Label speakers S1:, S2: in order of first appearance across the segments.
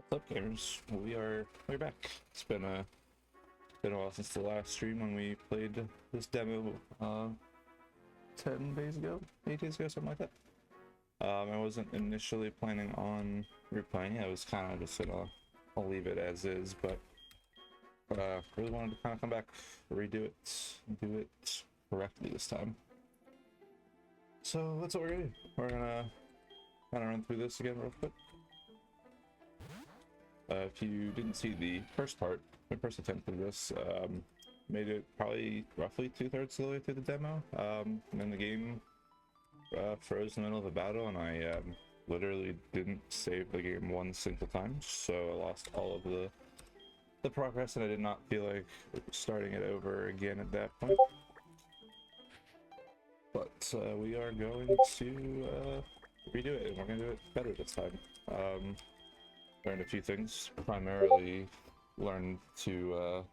S1: What's up, gamers? We're back. It's been a while since the last stream when we played this demo 10 days ago, 8 days ago, something like that. I wasn't initially planning on replaying it. I was kind of just gonna I'll leave it as is, but really wanted to kind of come back, redo it, do it correctly this time. So that's what we're gonna do. We're gonna kind of run through this again real quick. If you didn't see the first part, my first attempt at this, made it probably roughly 2/3 of the way through the demo, and then the game froze in the middle of a battle, and I literally didn't save the game one single time, so I lost all of the progress, and I did not feel like starting it over again at that point. But we are going to redo it, and we're going to do it better this time. Learned a few things. Primarily learned to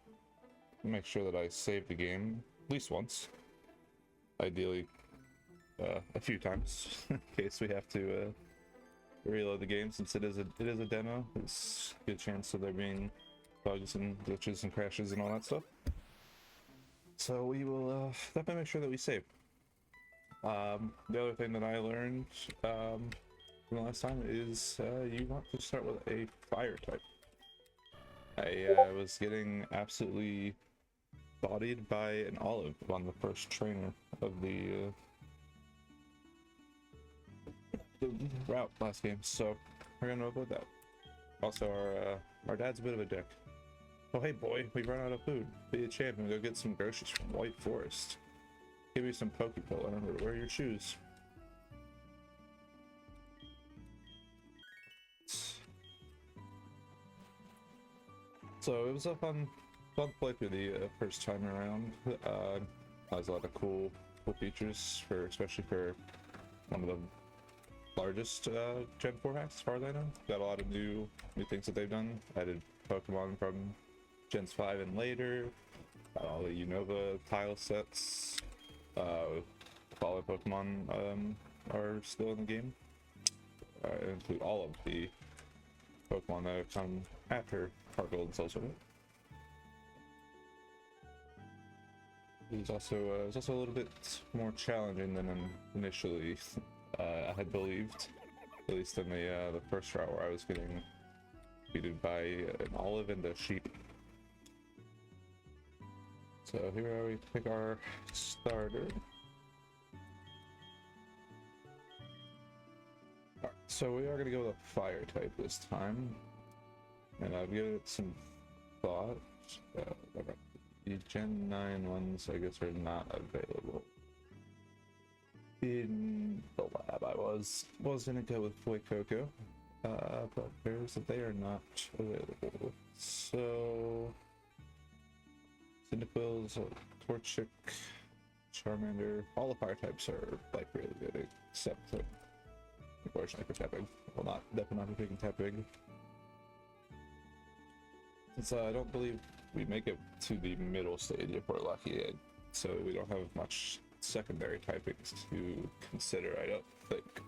S1: make sure that I save the game at least once, ideally a few times, in case we have to reload the game, since it is a demo. There's a good chance of there being bugs and glitches and crashes and all that stuff. So we will definitely make sure that we save. The other thing that I learned from the last time is you want to start with a fire type. I was getting absolutely bodied by an olive on the first trainer of the route last game, so we're gonna avoid that. Also, our dad's a bit of a dick. Oh hey boy, we've run out of food. Be a champion, go get some groceries from White Forest. Give me some Pokeball, and remember to wear your shoes. So it was a fun playthrough the first time around. Has a lot of cool features especially for one of the largest Gen 4 hacks, as far as I know. Got a lot of new things that they've done. Added Pokemon from Gens 5 and later. All the Unova tile sets. Follow Pokemon are still in the game. Include all of the Pokemon that have come after Heart Gold and Soul Silver. It's also a little bit more challenging than initially I had believed, at least in the first route, where I was getting defeated by an olive and a sheep. So here we pick our starter. Alright, so we are going to go with a fire type this time, and I've given it some thought. The Gen 9 ones, I guess, are not available. In the lab, I was gonna go with Fuecoco, but there's that they are not available. So Cyndaquils, Torchic, Charmander, all the fire types are like really good, except unfortunately for Tepig. Well, definitely not for picking Tepig. Since I don't believe we make it to the middle stage if we're lucky, so we don't have much secondary typings to consider, I don't think.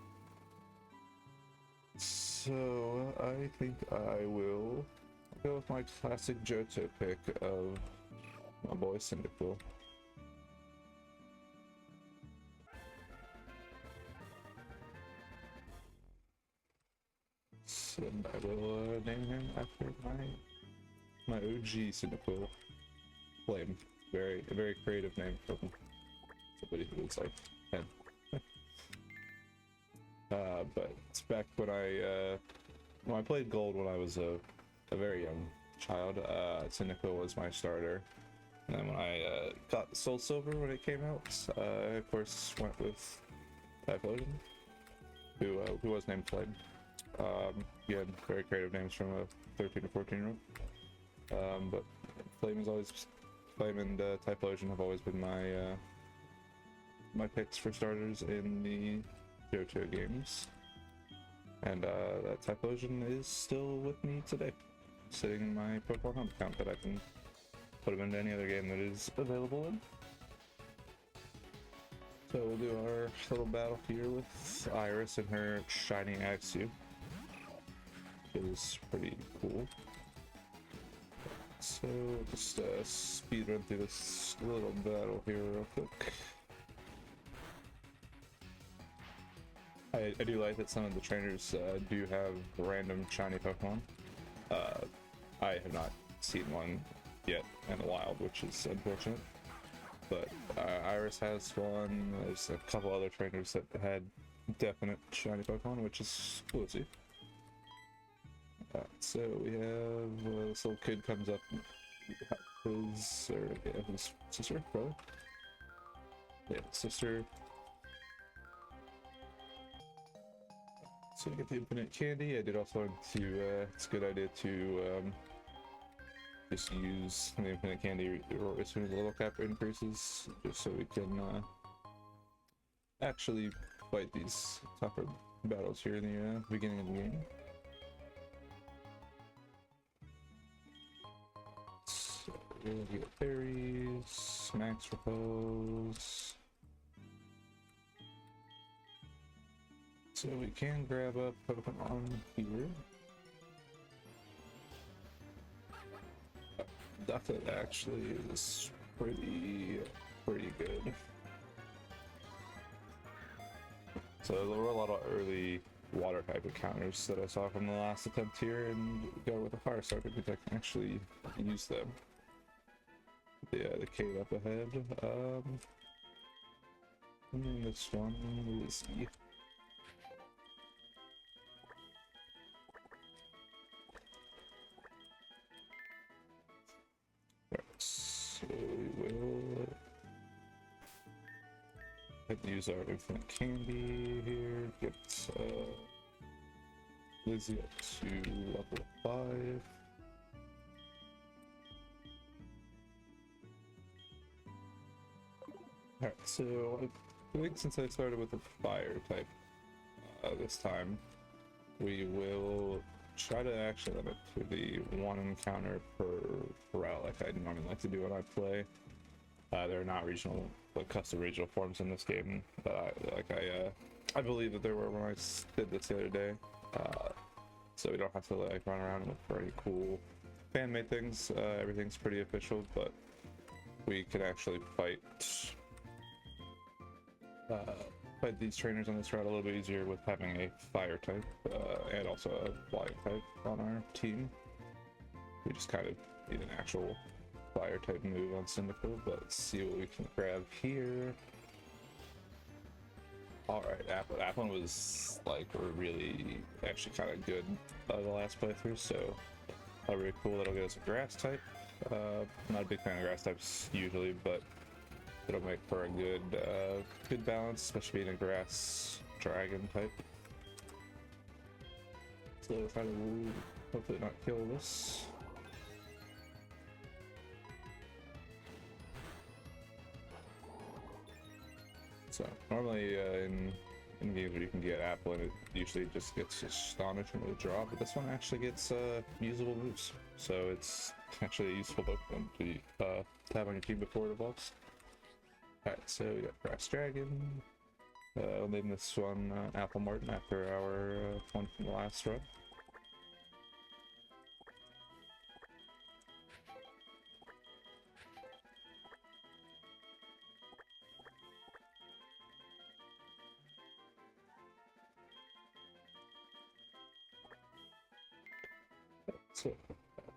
S1: So I think I will go with my classic Johto pick of my boy Cyndaquil. So I will name him after my OG Cyndaquil. Flame. A very creative name from somebody who was like 10. But it's back when I played Gold when I was a very young child. Cyndaquil was my starter, and then when I got Soul Silver when it came out, I of course went with Typhlosion, who was named Flame. Again, very creative names from a 13 to 14-year-old. But Flame and Typhlosion have always been my picks for starters in the Johto games, and that Typhlosion is still with me today, sitting in my Pokemon Home account that I can put him into any other game that is available in. So we'll do our little battle here with Iris and her shiny Axew. is pretty cool. So just speed run through this little battle here real quick. I do like that some of the trainers do have random shiny Pokemon. I have not seen one yet in the wild, which is unfortunate. But Iris has one. There's a couple other trainers that had definite shiny Pokemon, which is cool to see. So we have this little kid comes up, his sister, brother. Yeah, sister. So we get the infinite candy. I did also learn to, it's a good idea to just use the infinite candy as soon as the level cap increases, just so we can actually fight these tougher battles here in the beginning of the game. So we'll get berries, max repose. So we can grab a Pokemon here. Ducklet actually is pretty good. So there were a lot of early water type encounters that I saw from the last attempt here, and go with a fire starter because I can actually use them. Yeah, the cave up ahead. And then this one is so we will use our infinite candy here, get Lizzie up to level 5. Alright, so I think since I started with the fire type this time, we will try to actually limit to the one encounter per route like I normally like to do when I play. There are not regional, like custom regional forms in this game, but I believe that there were when I did this the other day. So we don't have to like run around and look for any cool fan-made things. Everything's pretty official, but we can actually fight these trainers on this route a little bit easier with having a fire type and also a flying type on our team. We just kind of need an actual fire type move on Cyndaquil, but let's see what we can grab here. Alright, Applin was like really actually kind of good the last playthrough, so really cool. That'll get us a grass type. Not a big fan of grass types usually, but it'll make for a good balance, especially being a grass dragon type. So we'll try to hopefully not kill this. So normally in games where you can get Applin, it usually just gets astonishingly draw, but this one actually gets usable moves. So it's actually a useful Pokemon to have on your team before it evolves. Alright, so we got Grass Dragon. I'll name this one Apple Martin after our one from the last run. So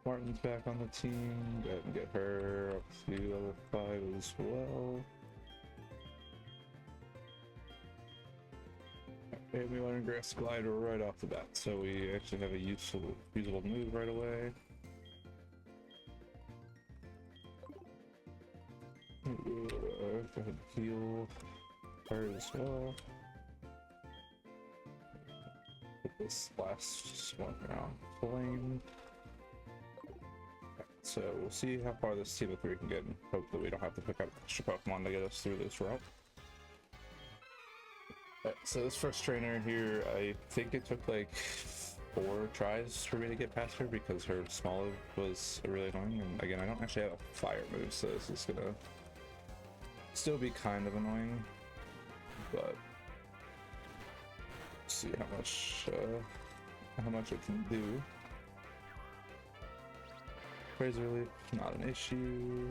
S1: Martin's back on the team. Go ahead and get her up to level 5 as well. And we learn Grass Glider right off the bat, so we actually have a usable move right away. Go ahead and heal her as well. Put this last one around flame. So we'll see how far this team of 3 can get, and hope that we don't have to pick up extra Pokemon to get us through this route. So this first trainer here, I think it took like 4 tries for me to get past her because her small was really annoying, and again I don't actually have a fire move, so this is gonna still be kind of annoying, but let's see how how much it can do. Razor Leaf, not an issue.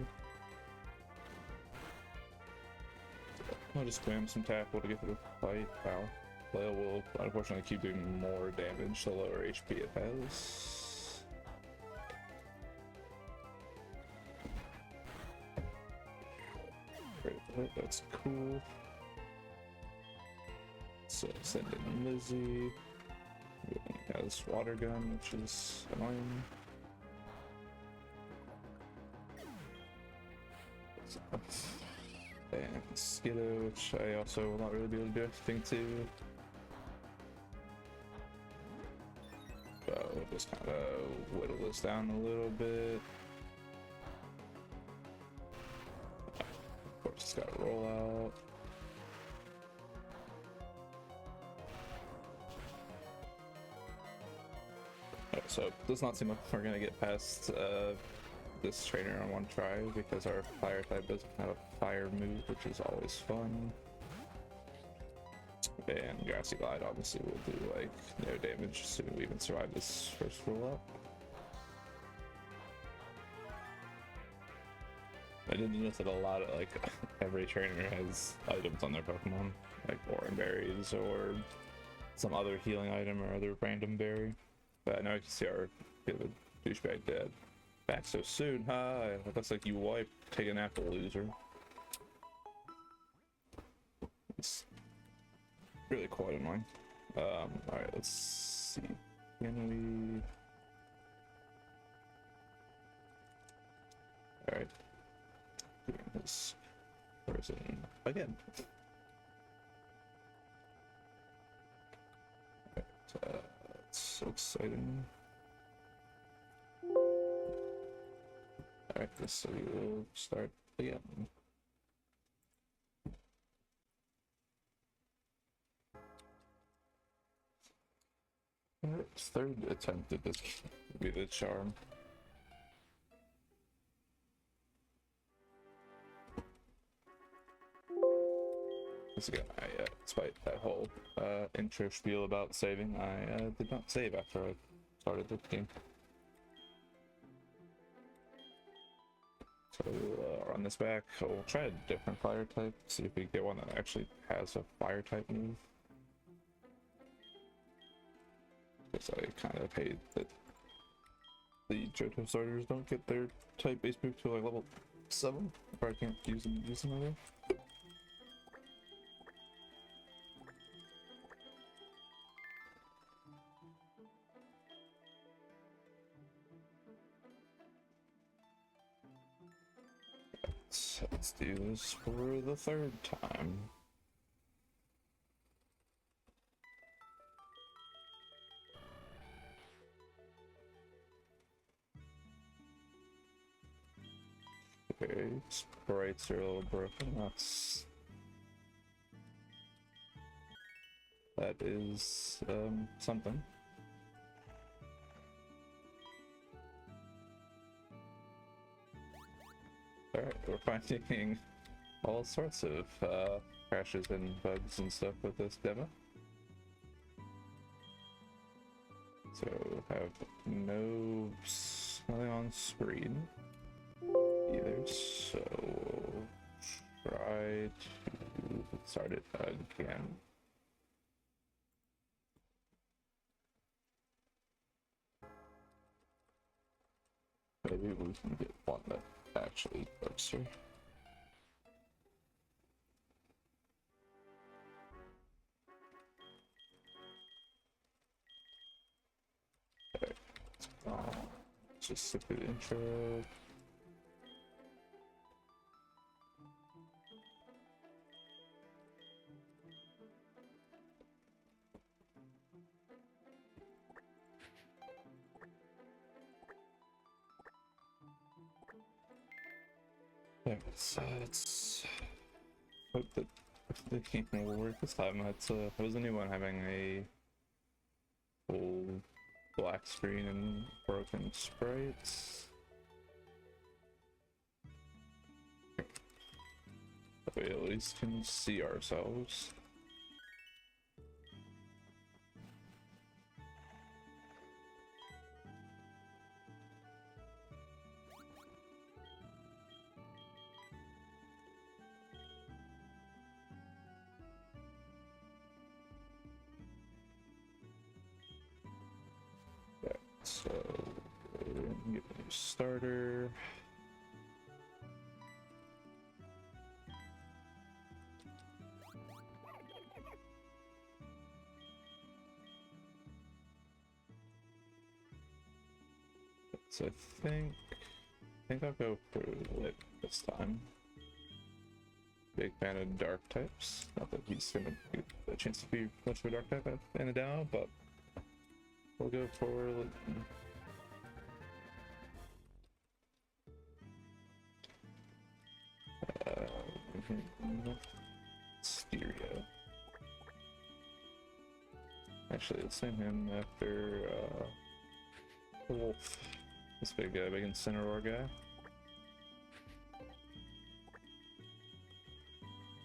S1: I'll just spam some tackle to get to the fight. Wow. Flail will unfortunately keep doing more damage the lower HP it has. Great, that's cool. So send in Lizzie. He has water gun, which is annoying. And Skiddo, which I also will not really be able to do anything to. So we'll just kind of whittle this down a little bit. Of course, it's got to roll out. So it does not seem like we're gonna get past this trainer on one try because our fire type doesn't have a fire move, which is always fun. And Grassy Glide obviously will do like no damage, assuming we even survive this first roll up. I did notice that a lot of like every trainer has items on their Pokemon, like Oran Berries or some other healing item or other random berry. But I know I can see our douchebag dead. Back so soon, huh? It looks like you wiped. Take a nap, loser. It's really quite annoying. Alright, let's see. Can we... Alright. Doing this person again. Alright, it's so exciting. Alright, so we'll start again. Alright, third attempt at this will be the charm. Once again, despite that whole intro spiel about saving, I did not save after I started the game. So we'll run this back. We'll try a different fire type, see if we get one that actually has a fire type move. Because I kind of hate that the Johto starters don't get their type base move till like level 7, or I can't use them again. Let's do this for the third time. Okay, sprites are a little broken. That is something. Alright, we're finding all sorts of crashes and bugs and stuff with this demo. So have nothing on screen either, so we'll try to start it again. Maybe we can get one that actually works here. Okay. Just skip the intro. Yeah, so let's hope that the game will work this time. It was a new one having a full black screen and broken sprites. But we at least can see ourselves. starter. So I think I'll go for Lit this time. Big fan of dark types. Not that he's gonna get a chance to be much of a dark type in a demo, but we'll go for Lit. Stereo. Actually, let's name him after Wolf. This big Incineroar guy.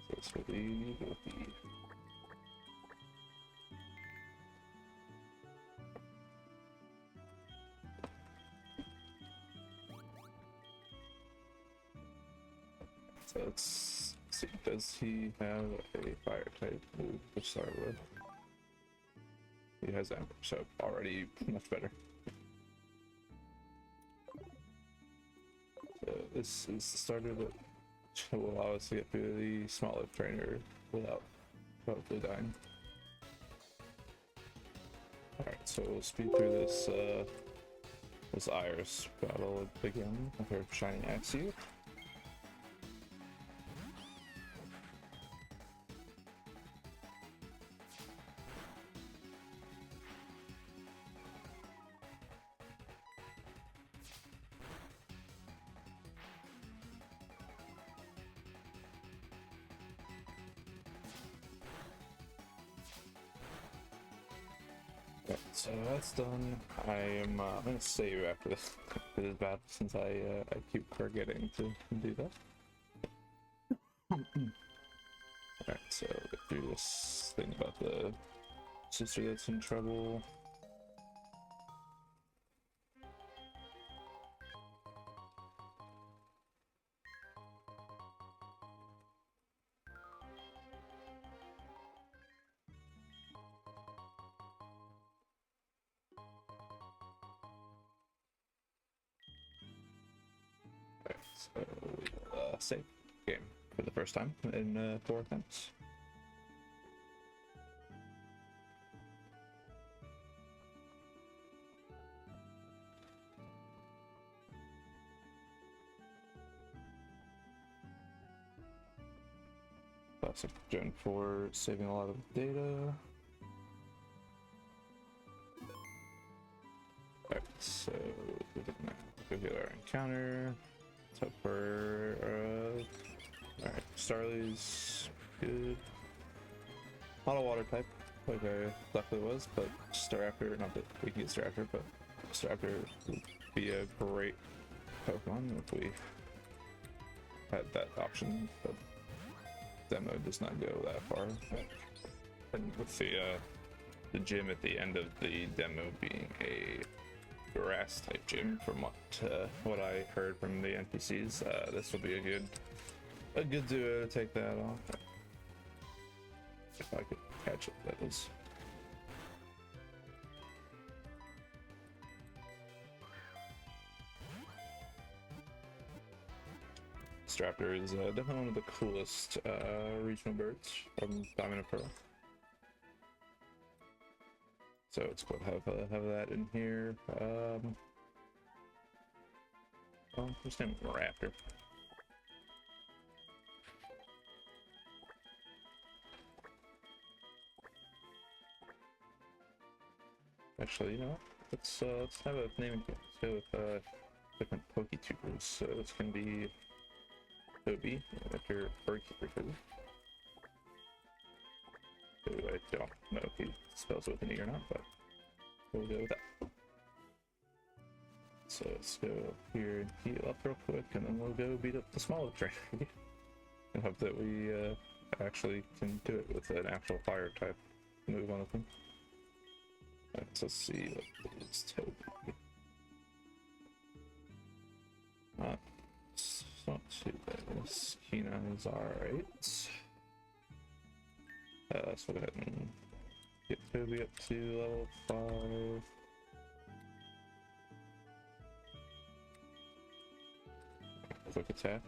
S1: So this will be Wolfie. So let's see, does he have a fire type move to start with? He has Ember, so already much better. So this is the starter that will allow us to get through the smaller trainer without hopefully dying. Alright, so we'll speed through this Iris battle again with her Shining Axie. So that's done. I'm gonna save after this battle since I keep forgetting to do that. Alright, so get through this thing about the sister that's in trouble. So we'll save game for the first time in 4 attempts. Classic Gen 4 saving a lot of data. Alright, so we're gonna go get our encounter. For alright, Starly's good. Not a water type, like I thought it was, but Staraptor, not that we can get Staraptor, but Staraptor would be a great Pokemon if we had that option, but demo does not go that far. And with the gym at the end of the demo being a grass type gym, from what I heard from the NPCs, this will be a good duo to take that off. If I could catch it, that is. Straptor is definitely one of the coolest regional birds from Diamond and Pearl. So it's cool to have that in here. Well, just name it Raptor. Actually, you know what? Let's have a name. Let's go with different Poketubers. So this can be Toby, after Birdkeeper Toby. Who I don't know if he spells with an E or not, but we'll go with that. So let's go here and heal up real quick, and then we'll go beat up the smaller trainer. And hope that we actually can do it with an actual fire type move on them. Right, so let's see what is Toby. Not too bad. Keenan is alright. Let's go ahead and get Toby up to level 5. quick attack.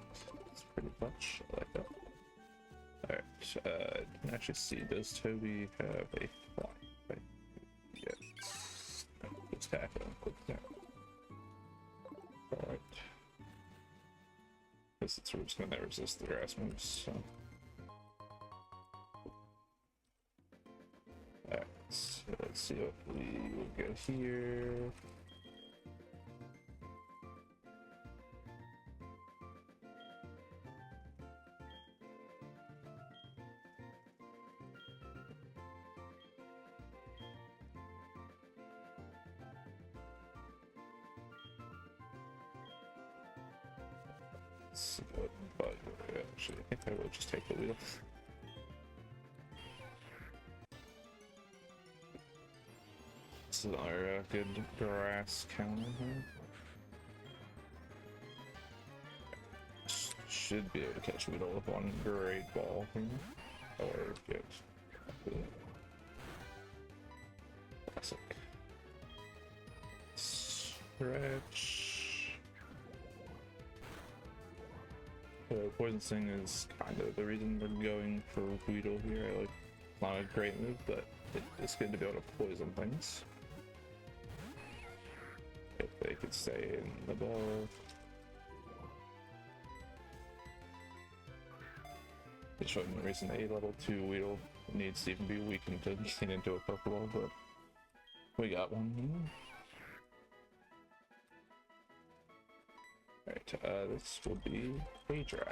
S1: It's pretty much. I like that. Alright, you can actually see, does Toby have a fly? Right? Yes. Attack and quick attack. Alright. Guess it's just gonna resist the grass moves, so. Alright, so let's see what we will get here. But actually, I think I will just take the wheel. This is our good grass counter here. Should be able to catch Weedle with one great ball here. Or get classic. Stretch. Poison Sting is kind of the reason we're going for Weedle here. Like, it's not a great move, but it's good to be able to poison things. If they could stay in the ball. It's showing the reason a level 2 Weedle needs to even be weakened to get into a Pokeball, but we got one here. Alright, this will be a drive.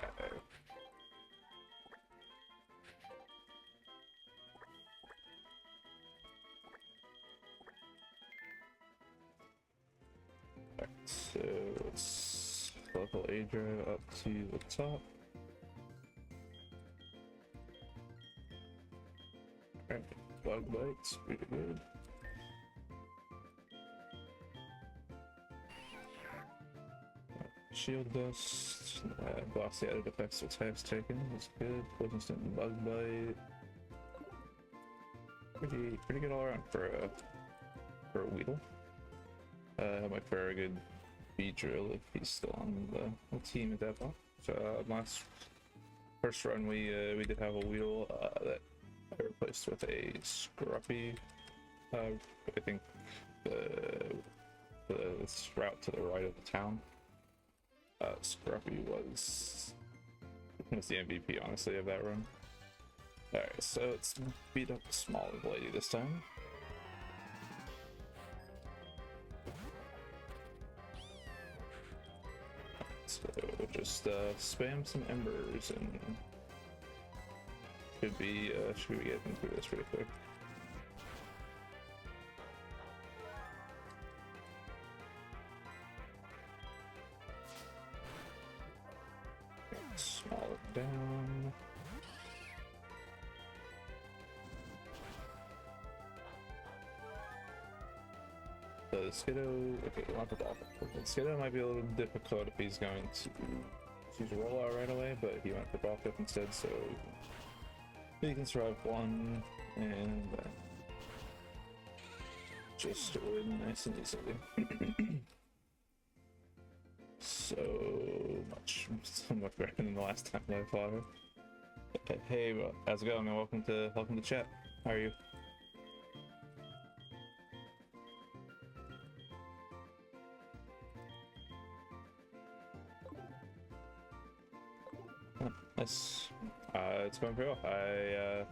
S1: Alright, so let's level a drive up to the top. Alright, Bug Bite's pretty good. Shield Dust, blocks the added effects of types taken, that's good. Poison Sting and Bug Bite. Pretty good all around for a Weedle. Might for a good Beedrill if he's still on the team at that point. So first run we did have a Weedle that I replaced with a Scruffy. I think the route to the right of the town. Scruffy was the MVP, honestly, of that run. Alright, so let's beat up the smaller lady this time. So we'll just spam some embers and should be getting through this pretty quick. Small it down. The Skiddo, okay, not the Dolphin. Skiddo might be a little difficult if he's going to choose a rollout right away, but he went for Balkip instead, so he can survive one and just win nice and easily. So much better than the last time I fought her. Hey, how's it going, man? Welcome to chat. How are you? Oh, nice. It's going pretty well. I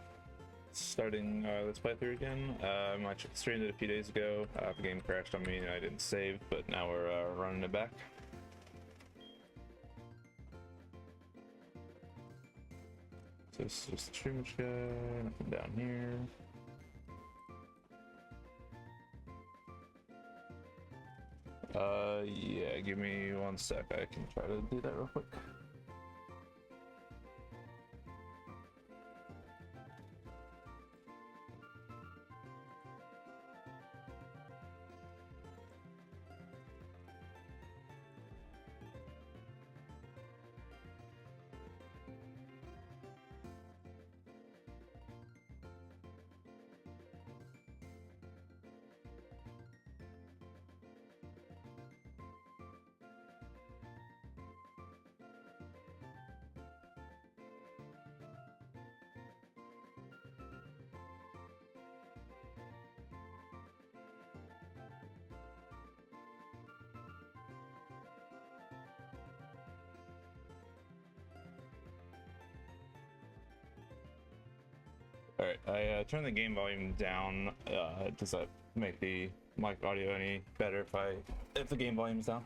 S1: starting Let's Play through again. I streamed it a few days ago. The game crashed on me and I didn't save, but now we're running it back. So this is just the stream guy, nothing down here. Yeah, give me 1 sec. I can try to do that real quick. Alright, I turned the game volume down. Does that make the mic audio any better if the game volume is down?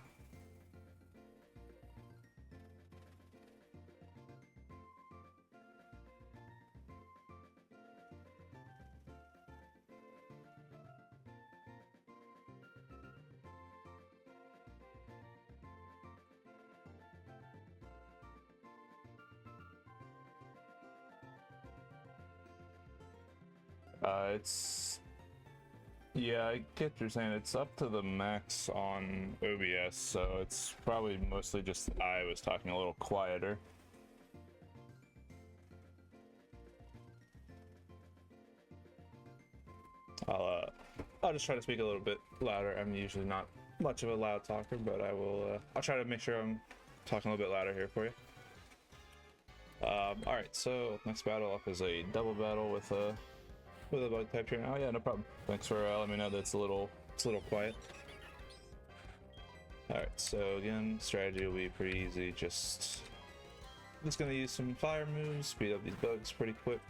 S1: Yeah, I get what you're saying. It's up to the max on OBS, so it's probably mostly just I was talking a little quieter. I'll just try to speak a little bit louder. I'm usually not much of a loud talker, but I'll try to make sure I'm talking a little bit louder here for you. All right, so next battle up is a double battle with a bug type here. Oh yeah, no problem. Thanks for letting me know that it's a little quiet. All right, so again, strategy will be pretty easy. Just gonna use some fire moves, speed up these bugs pretty quick.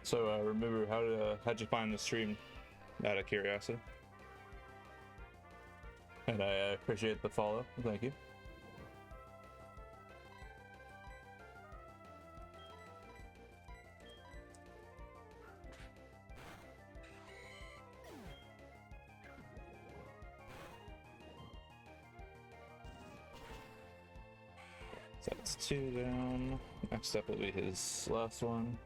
S1: So remember, how'd you find the stream? Out of curiosity. And I appreciate the follow. Thank you. So that's 2 down. Next up will be his last one.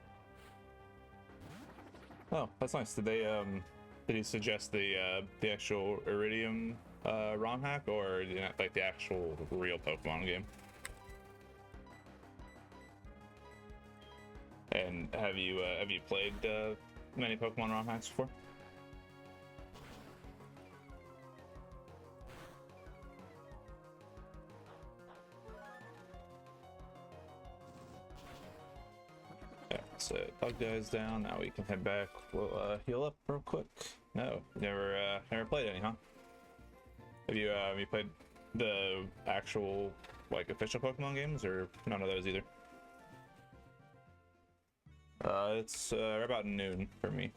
S1: Oh, that's nice. Did he suggest the actual Iridium ROM hack, or like the actual real Pokemon game? And have you played many Pokemon ROM hacks before? Yeah, so bug guy's down. Now we can head back. We'll heal up real quick. No, never played any, huh? Have you played the actual like official Pokemon games, or none of those either? It's right about noon for me.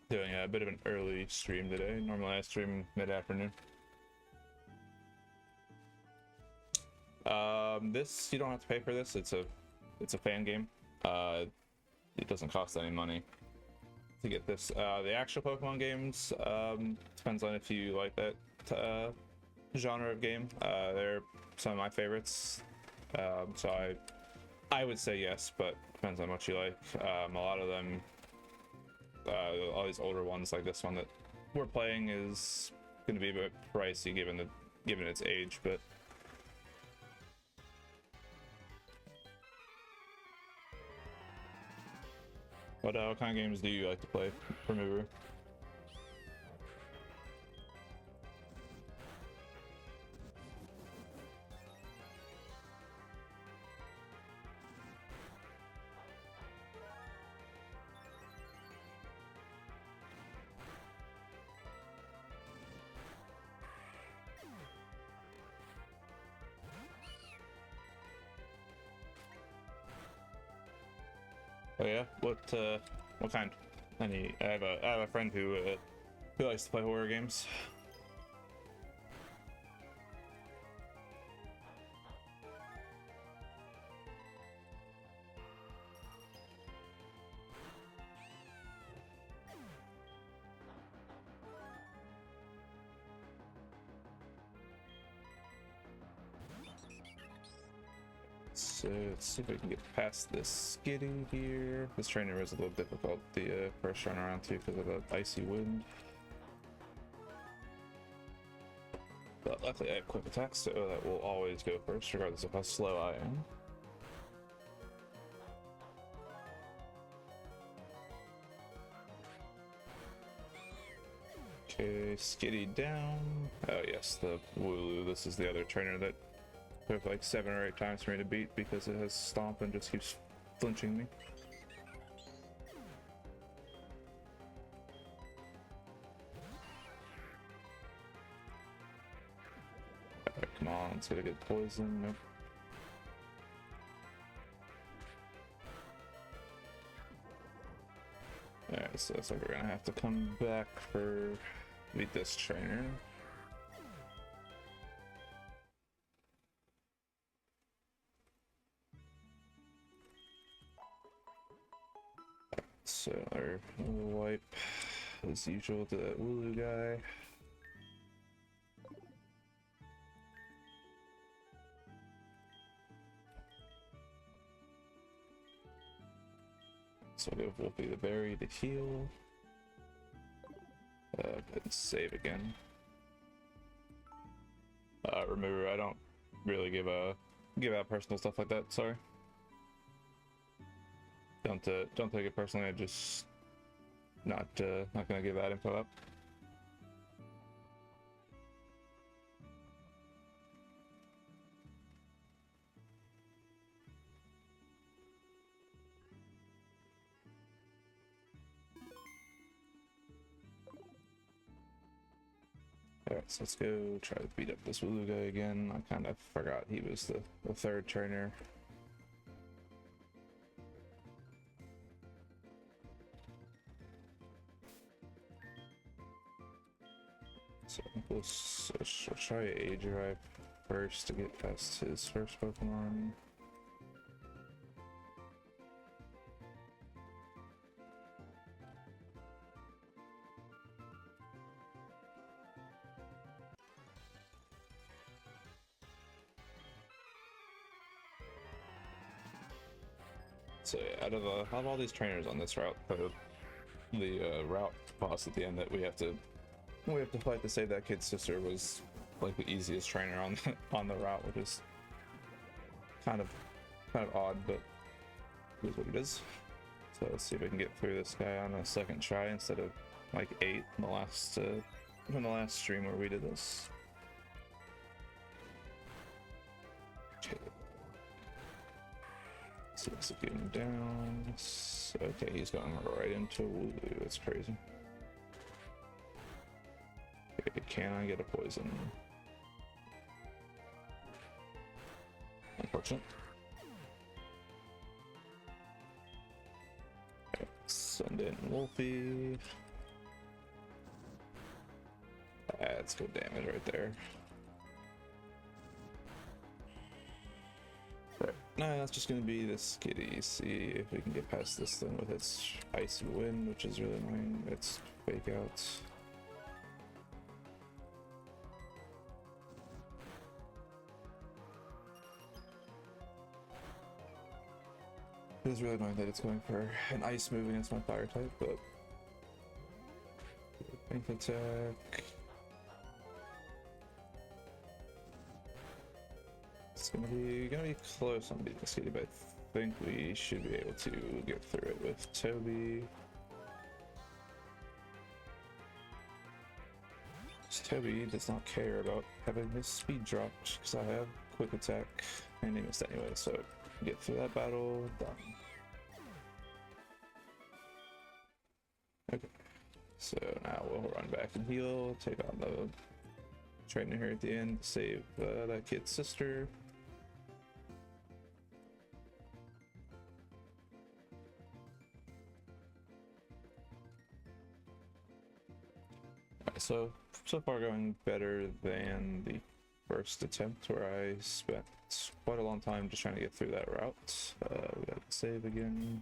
S1: Doing a bit of an early stream today. Normally I stream mid-afternoon. This, you don't have to pay for this. It's a fan game. It doesn't cost any money to get this. The actual Pokemon games, depends on if you like that genre of game. They're some of my favorites. So I would say yes, but depends on what you like. A lot of them, all these older ones like this one that we're playing is going to be a bit pricey given its age, but what kind of games do you like to play, Remover? Oh yeah, what kind? I have a friend who likes to play horror games. So let's see if we can get past this skidding here. This trainer is a little difficult the first run around too because of the icy wind. But luckily I have quick attacks, so that will always go first, regardless of how slow I am. Okay, skiddy down. Oh yes, the Wooloo. This is the other trainer that took like 7 or 8 times for me to beat because it has Stomp and just keeps flinching me. Come on, Let's get a good poison. Nope. Alright, so it's like we're gonna have to come back for beat this trainer. So our wipe as usual to that Wooloo guy. So I'll go Wolfie the Berry to heal. And save again. Remember, I don't really give out personal stuff like that. Sorry. Don't take it personally. I just not gonna give that info up. Alright, so let's go try to beat up this Wooloo guy again. I kind of forgot he was the third trainer. So we'll try A drive first to get past his first Pokemon. So yeah, out of all these trainers on this route, the route boss at the end that we have to fight to save that kid's sister was like the easiest trainer on on the route, which is kind of odd, but it is what it is. So let's see if we can get through this guy on a second try instead of like 8 in the last stream where we did this. So let's get him down. So, okay, he's going right into Wooloo. That's crazy. Okay, can I get a poison? Unfortunate. Okay, send in Wolfie. That's good damage right there. No, that's just gonna be this kitty. See if we can get past this thing with its icy wind, which is really annoying. It's fake outs. It is really annoying that it's going for an ice move against my fire type, but pink attack. It's gonna be close on beating this kitty, but I think we should be able to get through it with Toby. Toby does not care about having his speed dropped because I have quick attack and he missed anyway, so get through that battle, done. Okay, so now we'll run back and heal, take on the trainer here at the end, save that kid's sister. So far going better than the first attempt where I spent quite a long time just trying to get through that route. We gotta save again.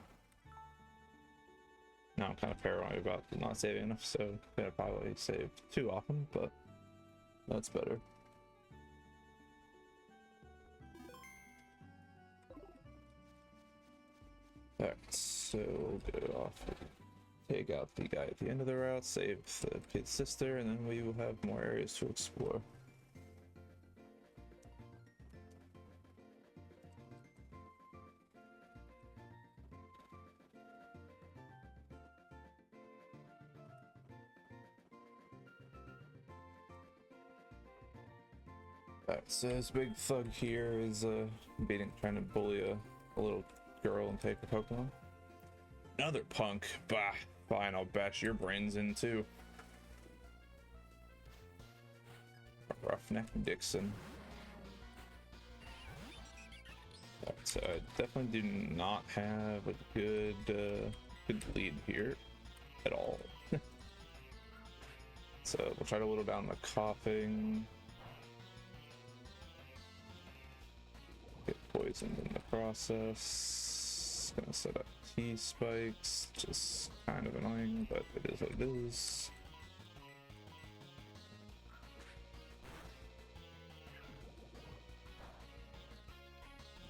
S1: Now I'm kind of paranoid about not saving enough, so I'm gonna probably save too often, but that's better. Alright, so we'll go off. Take out the guy at the end of the route, save the kid's sister, and then we will have more areas to explore. Alright, so this big thug here is trying to bully a little girl and take her Pokemon. Another punk. Bah. Fine, I'll bash your brains in too. Roughneck Dixon. so I definitely do not have a good good lead here at all. So we'll try to whittle down the coughing. Get poisoned in the process. Gonna set up key spikes, just kind of annoying, but it is what it is.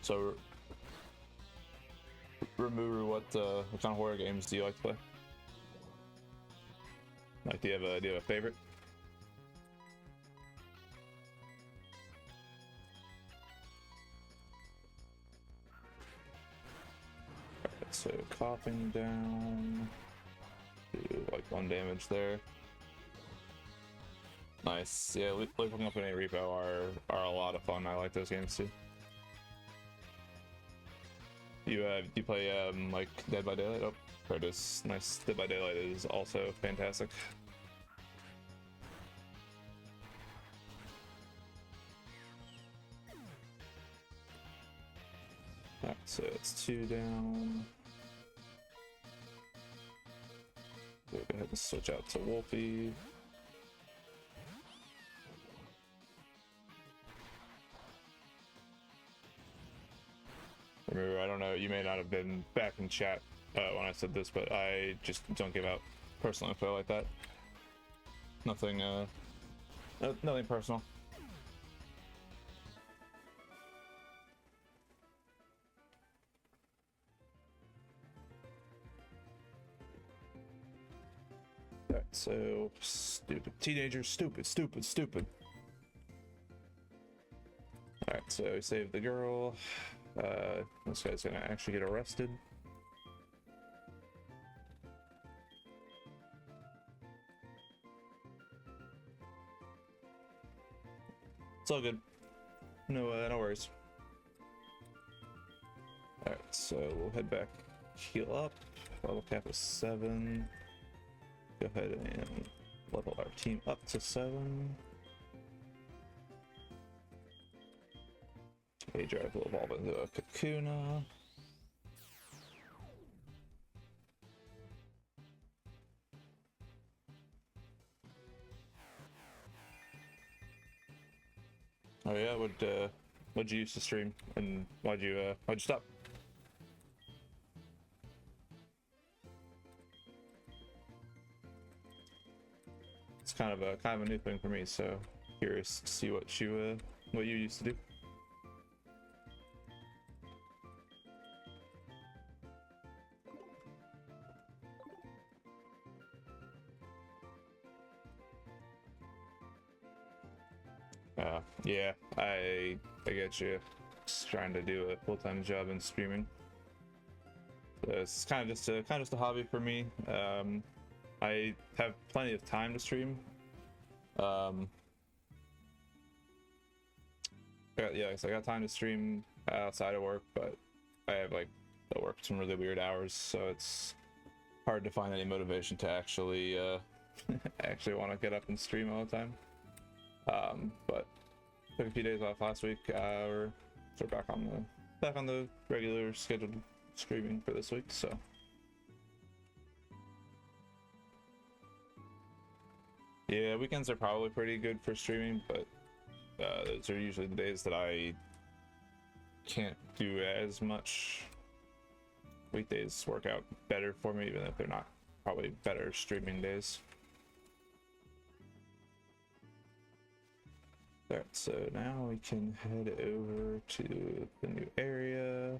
S1: So, Remuru, what kind of horror games do you like to play? Like, do you have a favorite? Alright, so coughing down. Do like 1 damage there. Nice. Yeah, Lethal Company and Repo are a lot of fun. I like those games too. You play like Dead by Daylight? Oh, there it is. Nice. Dead by Daylight is also fantastic. Alright, so it's 2 down. Go ahead and switch out to Wolfie. Remember, I don't know, you may not have been back in chat when I said this, but I just don't give out personal info like that. Nothing, nothing personal. Alright, so stupid teenagers, stupid. Alright, so we saved the girl. This guy's gonna actually get arrested. It's all good. No worries. Alright, so we'll head back, heal up. Level cap is 7. Go ahead and level our team up to 7. A drive will evolve into a Kakuna. Oh yeah, what'd you use to stream, and why'd you stop? It's kind of a new thing for me, so curious to see what you used to do. Yeah, I get you. Just trying to do a full-time job in streaming. So it's kind of just a hobby for me. I have plenty of time to stream. Yeah, so I got time to stream outside of work, but I work some really weird hours, so it's hard to find any motivation to actually actually want to get up and stream all the time. But took a few days off last week. We're sort of back on the regular scheduled streaming for this week. So yeah, weekends are probably pretty good for streaming, but those are usually the days that I can't do as much. Weekdays work out better for me, even if they're not probably better streaming days. Alright, so now we can head over to the new area.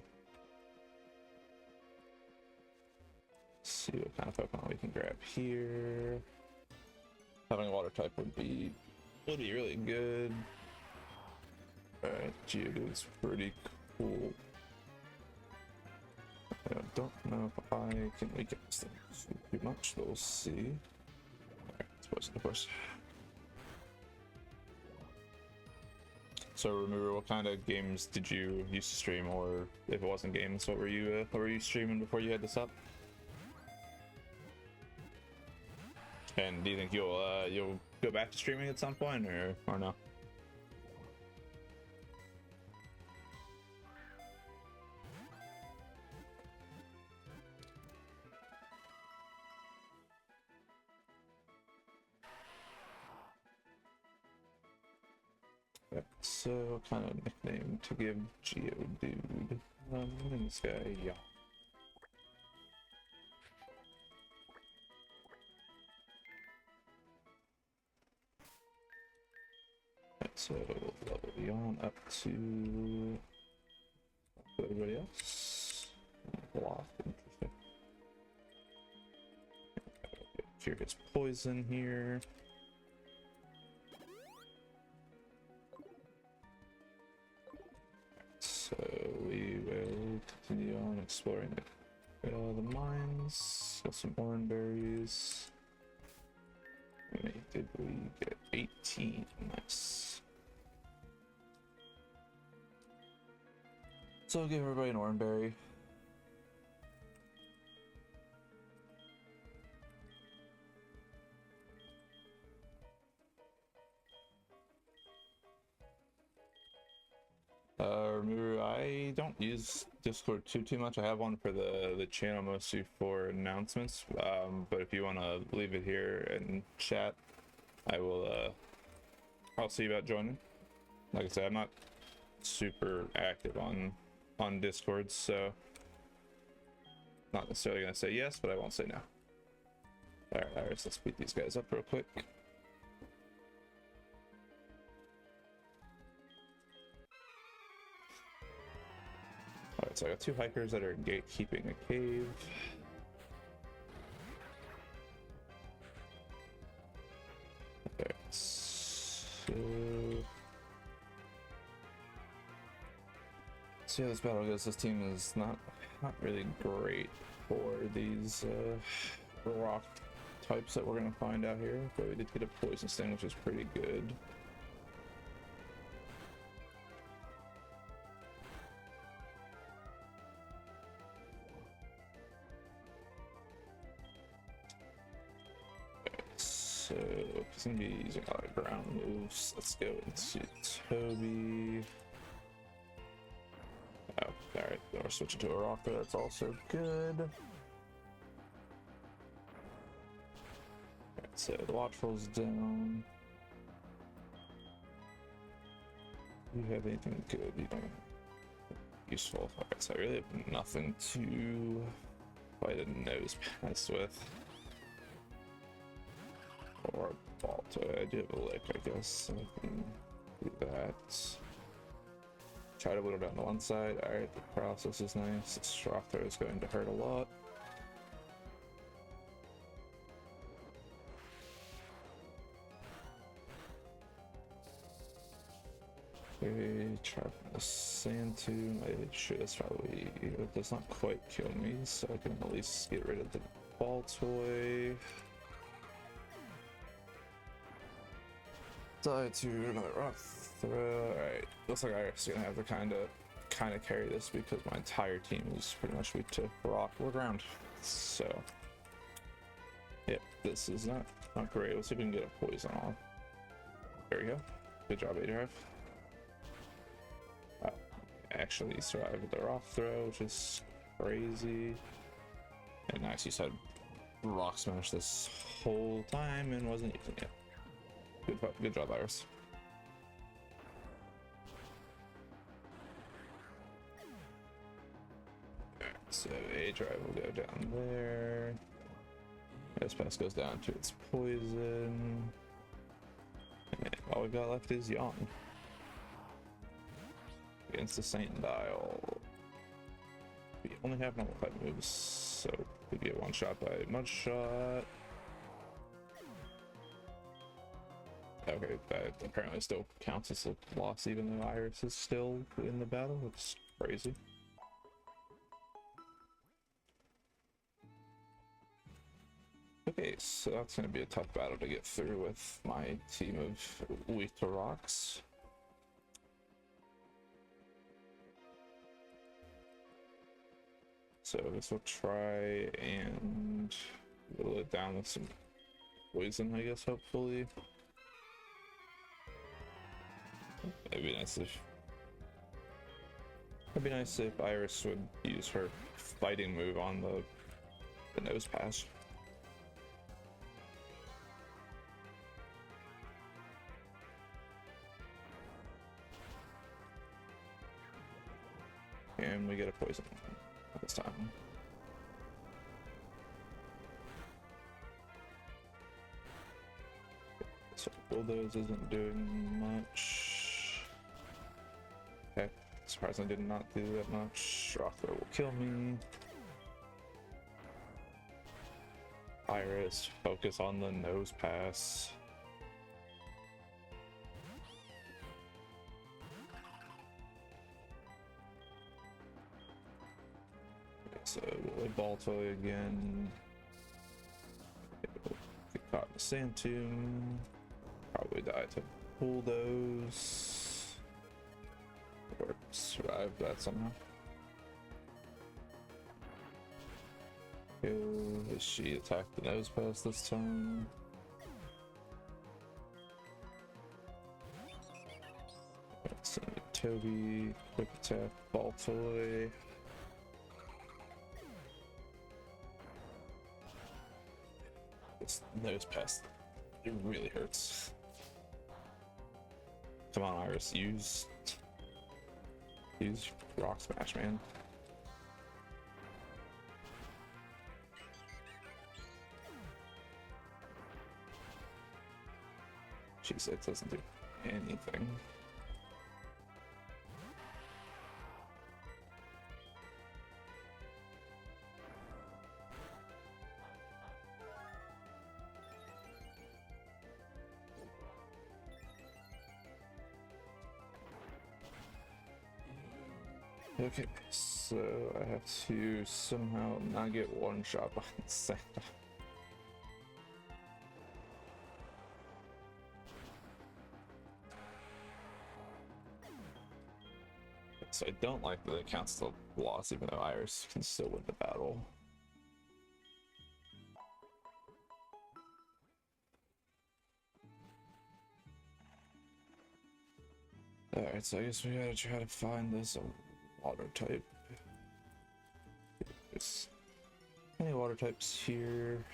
S1: See what kind of Pokemon we can grab here. Having a water type would be really good. Alright, Geodude's pretty cool. I don't know if I can make it too much, but we'll see. Alright, it's poison, of course. So, remember, what kind of games did you used to stream, or if it wasn't games, what were you streaming before you had this up? And do you think you'll go back to streaming at some point, or no? So, what kind of nickname to give Geodude? This guy, yeah. So, level Yawn up to everybody else. Block, interesting. Here gets poison here. So we will continue on exploring the mines. Got some orange berries. How many did we get? 18. Nice. So I'll give everybody an orange berry. Remember, I don't use Discord too much. I have one for the channel mostly for announcements. But if you want to leave it here and chat, I will. I'll see about joining. Like I said, I'm not super active on Discord, so not necessarily gonna say yes, but I won't say no. All right, Iris, let's beat these guys up real quick. Alright, so I got two hikers that are gatekeeping a cave. Okay, so see how this battle goes. This team is not really great for these rock types that we're gonna find out here, but we did get a poison sting, which is pretty good. So he's gonna be using a lot of ground moves. Let's go into Toby. Oh, alright, we're switching to a rocker, that's also good. Alright, so the watchful's down. Do you have anything good? You don't have useful. Alright, so I really have nothing to fight a nose pass with. Or a ball toy. I do have a lick, I guess, so I can do that. Try to whittle down to one side. Alright, the process is nice. This rock throw is going to hurt a lot. Okay, try the sand tune. Sure, that's probably, it does not quite kill me, so I can at least get rid of the ball toy. Die to another rock throw. Alright, looks like Iris is gonna have to kind of carry this because my entire team is pretty much weak to rock or ground. So, yep, this is not great. Let's see if we can get a poison off. There we go. Good job, A-Drive. Actually survived with the rock throw, which is crazy. And nice, he said rock smash this whole time and wasn't using it. Good job, Iris. So A-Drive will go down there. S-Pass goes down to its poison. And all we've got left is Yawn. Against the Saint Dial. We only have normal type moves, so we get one shot by Mud Shot. Okay, that apparently still counts as a loss even though Iris is still in the battle. It's crazy. Okay, so that's going to be a tough battle to get through with my team of weak to rocks. So I guess we'll try and whittle it down with some poison, I guess, hopefully. It'd be nice if Iris would use her fighting move on the nose pass. And we get a poison this time. So bulldoze isn't doing much. Okay, surprisingly did not do that much. Rockler will kill me. Iris, focus on the nose pass. So we'll ball toy again. Get caught in the sand tomb. Probably die to bulldoze. Or survive that somehow. Does she attack the nose pass this time? Send it to Toby. Quick attack, ball toy. This nose pass, it really hurts. Come on, Iris, use Rock Smash, man. Jeez, it doesn't do anything. Okay, so I have to somehow not get one shot by the sand. So I don't like that it counts the loss, even though Iris can still win the battle. Alright, so I guess we gotta try to find this water type. There's any water types here.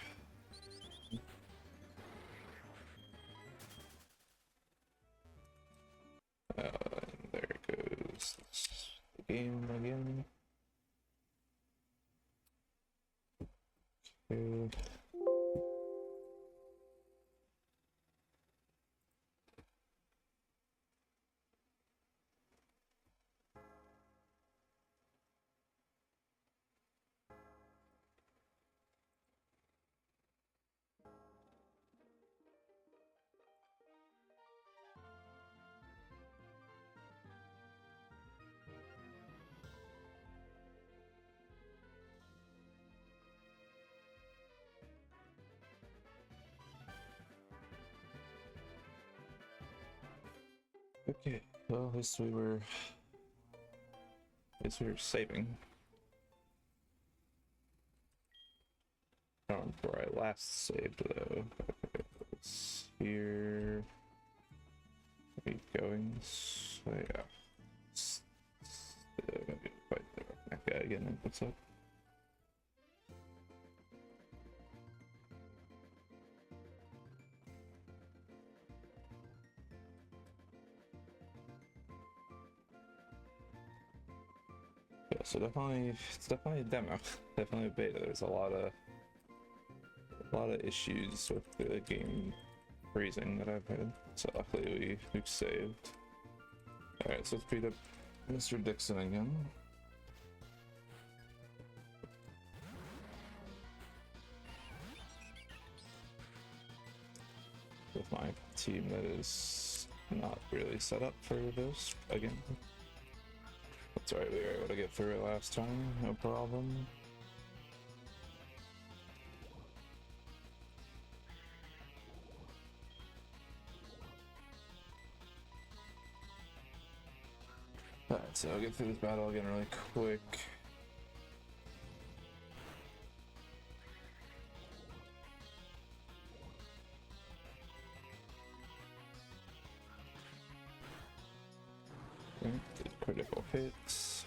S1: And there goes the game again. Okay. Okay, well, at least we were saving. I don't remember where I last saved though. It's here. Are we going this way? Yeah. Maybe fight that guy again and what's up? Yeah, so it's definitely a demo, definitely a beta. There's a lot of issues with the game freezing that I've had. So luckily we've saved. All right, so let's beat up Mr. Dixon again. With my team that is not really set up for this again. That's right, we were able to get through it last time, no problem. Alright, so I'll get through this battle again really quick. Okay, critical hits.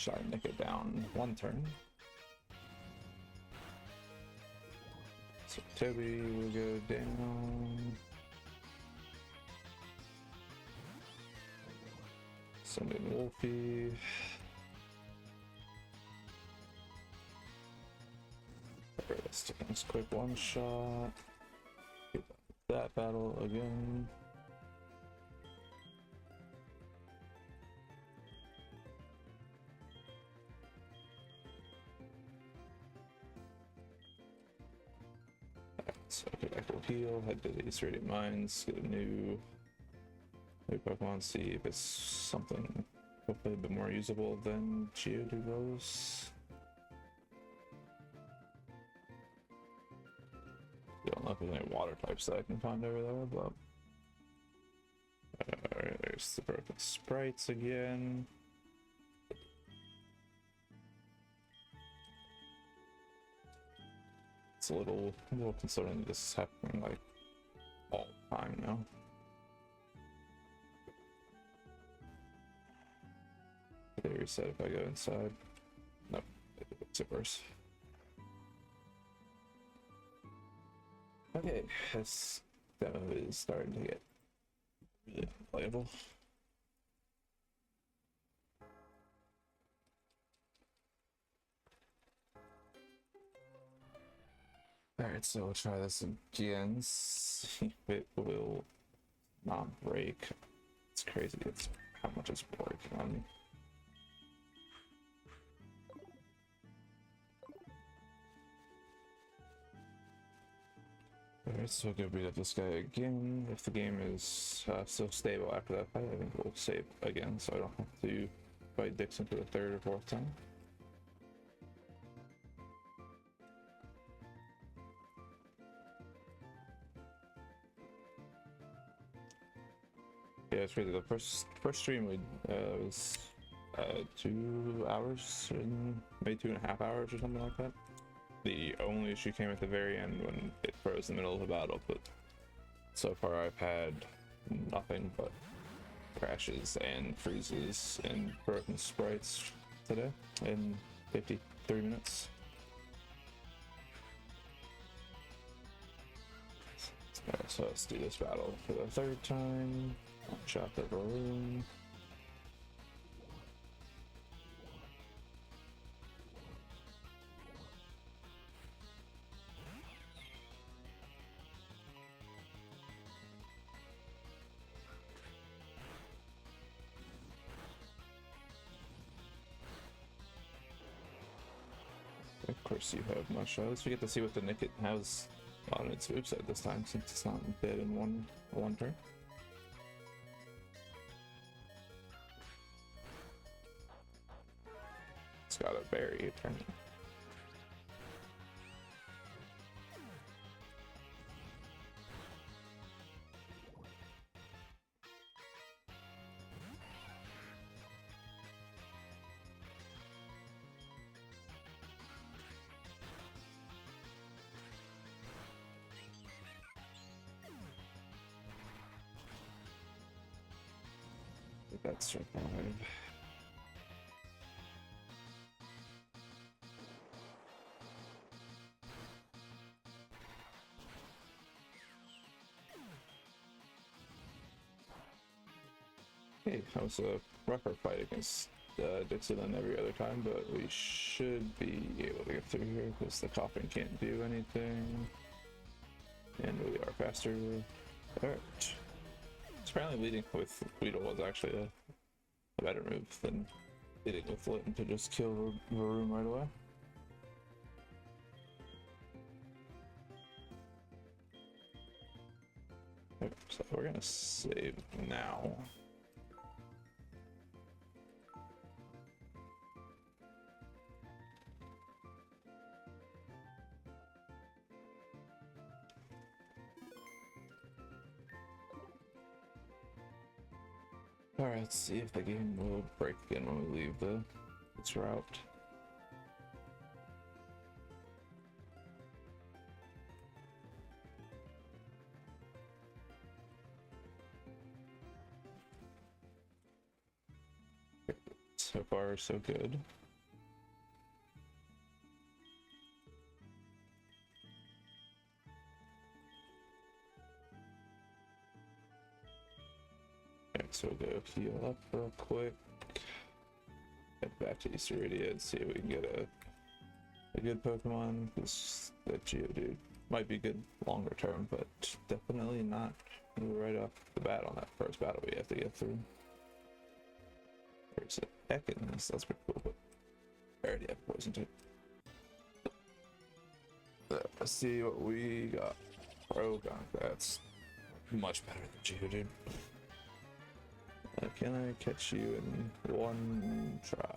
S1: Shot Nick it down 1 turn. So Toby will go down. Send in Wolfie. Let's take this quick 1-shot. Get that battle again. So I will heal, head to these Iridium Mines, get a new Pokemon, see if it's something hopefully a bit more usable than Geodudos. Don't know if there's any water types that I can find over there, but alright, there's the broken sprites again. It's a little concerning that this is happening like all the time now. They reset if I go inside. Nope, it's worse. Okay, this demo is starting to get really unplayable. Alright, so we'll try this again, see if it will not break. It's crazy, it's how much it's breaking on me. Alright, so we'll go beat up this guy again. If the game is still stable after that fight, I think we'll save again, so I don't have to fight Dixon for the 3rd or 4th time. Yeah, it's crazy. The first stream we was 2 hours, and maybe 2.5 hours or something like that. The only issue came at the very end when it froze in the middle of the battle, but so far I've had nothing but crashes and freezes and broken sprites today in 53 minutes. Alright, so let's do this battle for the 3rd time. Shot the balloon. Of course you have my shots. We get to see what the Nickit has on its moveset this time, since it's not dead in one turn. It's got a berry turn. That's survive. Okay, that was a rougher fight against Dixon than every other time, but we should be able to get through here because the coffin can't do anything. And we are faster. Alright. It's apparently leading with Weedle was actually a better move than leading with Litten to just kill Varoom right away. Okay, so we're gonna save now. Alright, let's see if the game will break again when we leave its route. So far, so good. Okay, so we'll go heal up real quick. Head back to East Iridia and see if we can get a good Pokemon. This that Geodude might be good longer term, but definitely not right off the bat on that first battle we have to get through. There's a Ekans, that's pretty cool, but I already have poison type. Let's see what we got. Progon, that's much better than Geodude. Can I catch you in one try?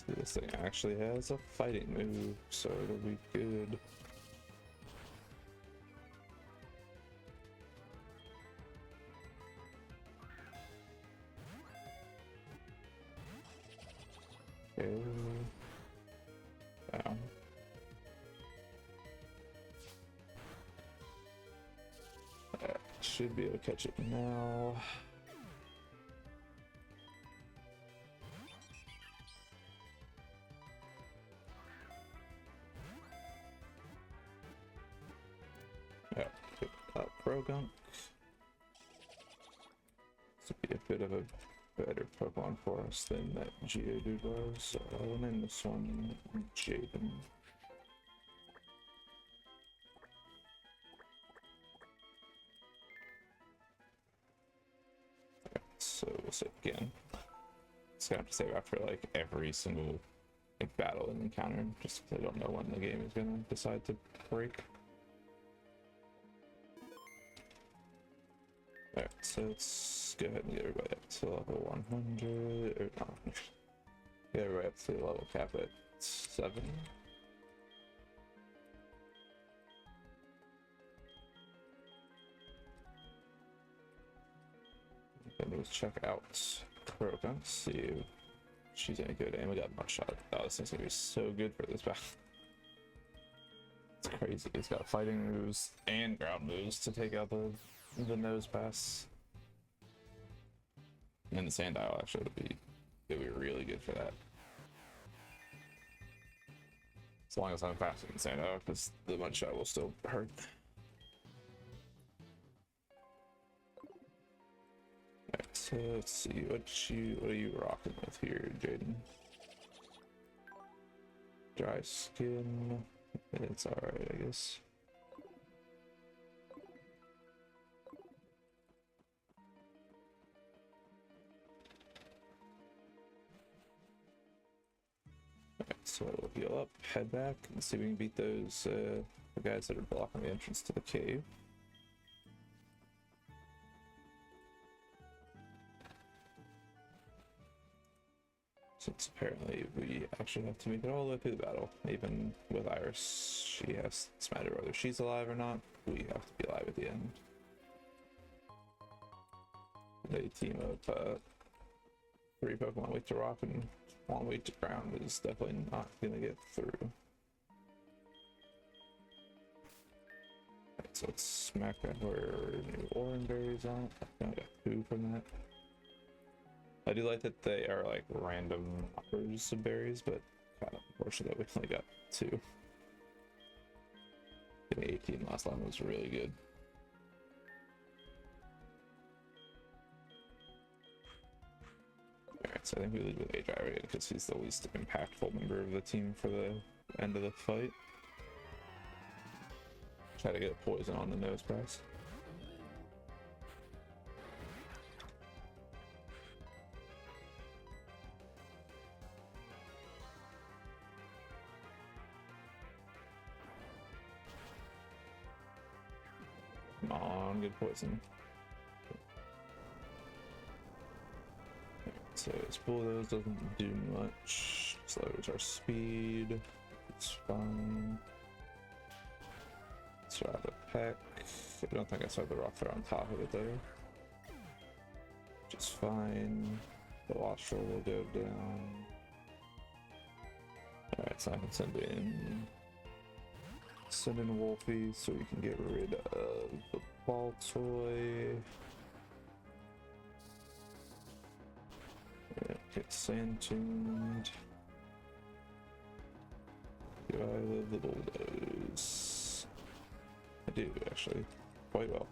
S1: This thing actually has a fighting move, so it'll be good. Okay. Down. Should be able to catch it now. Yeah, pick up Progunk. This would be a bit of a better Pokemon for us than that Geodude was. So I'll name this one Jaden. So we'll save again. It's gonna have to save after like every single like battle and encounter, just because I don't know when the game is gonna decide to break. Alright, so let's go ahead and get everybody up to level 100, or no, get everybody up to level cap at 7. Then we'll check out Krogan, see if she's any good. And we got Mudshot. Oh, this thing's gonna be so good for this battle. It's crazy. It's got fighting moves and ground moves to take out the nose pass. And the Sandile actually it'll be really good for that. As long as I'm faster than Sandile, because the Mudshot will still hurt. Alright, so let's see what are you rocking with here, Jaden? Dry skin. It's alright, I guess. Alright, so we'll heal up, head back, and see if we can beat those the guys that are blocking the entrance to the cave. Since apparently we actually have to make it all the way through the battle. Even with Iris, she has, it's matter whether she's alive or not, we have to be alive at the end. They team up 3 Pokemon weak to rock and 1 weak to ground is definitely not gonna get through. Right, so let's smack that where new orange berries on. I got 2 from that. I do like that they are like random numbers of berries, but kind of unfortunate that we only got 2. Getting 18 last time was really good. Alright, so I think we lead with Adrian because he's the least impactful member of the team for the end of the fight. Try to get poison on the nose pass. Come on, good poison. So spool those doesn't do much. Slows our speed. It's fine. Let's try the peck. I don't think I saw the rock there on top of it though. Which is fine. The Wastrel will go down. Alright, so I can send in Wolfie so we can get rid of the ball toy. get sand tuned. Do I live the bulldoze? I do, actually. Quite well.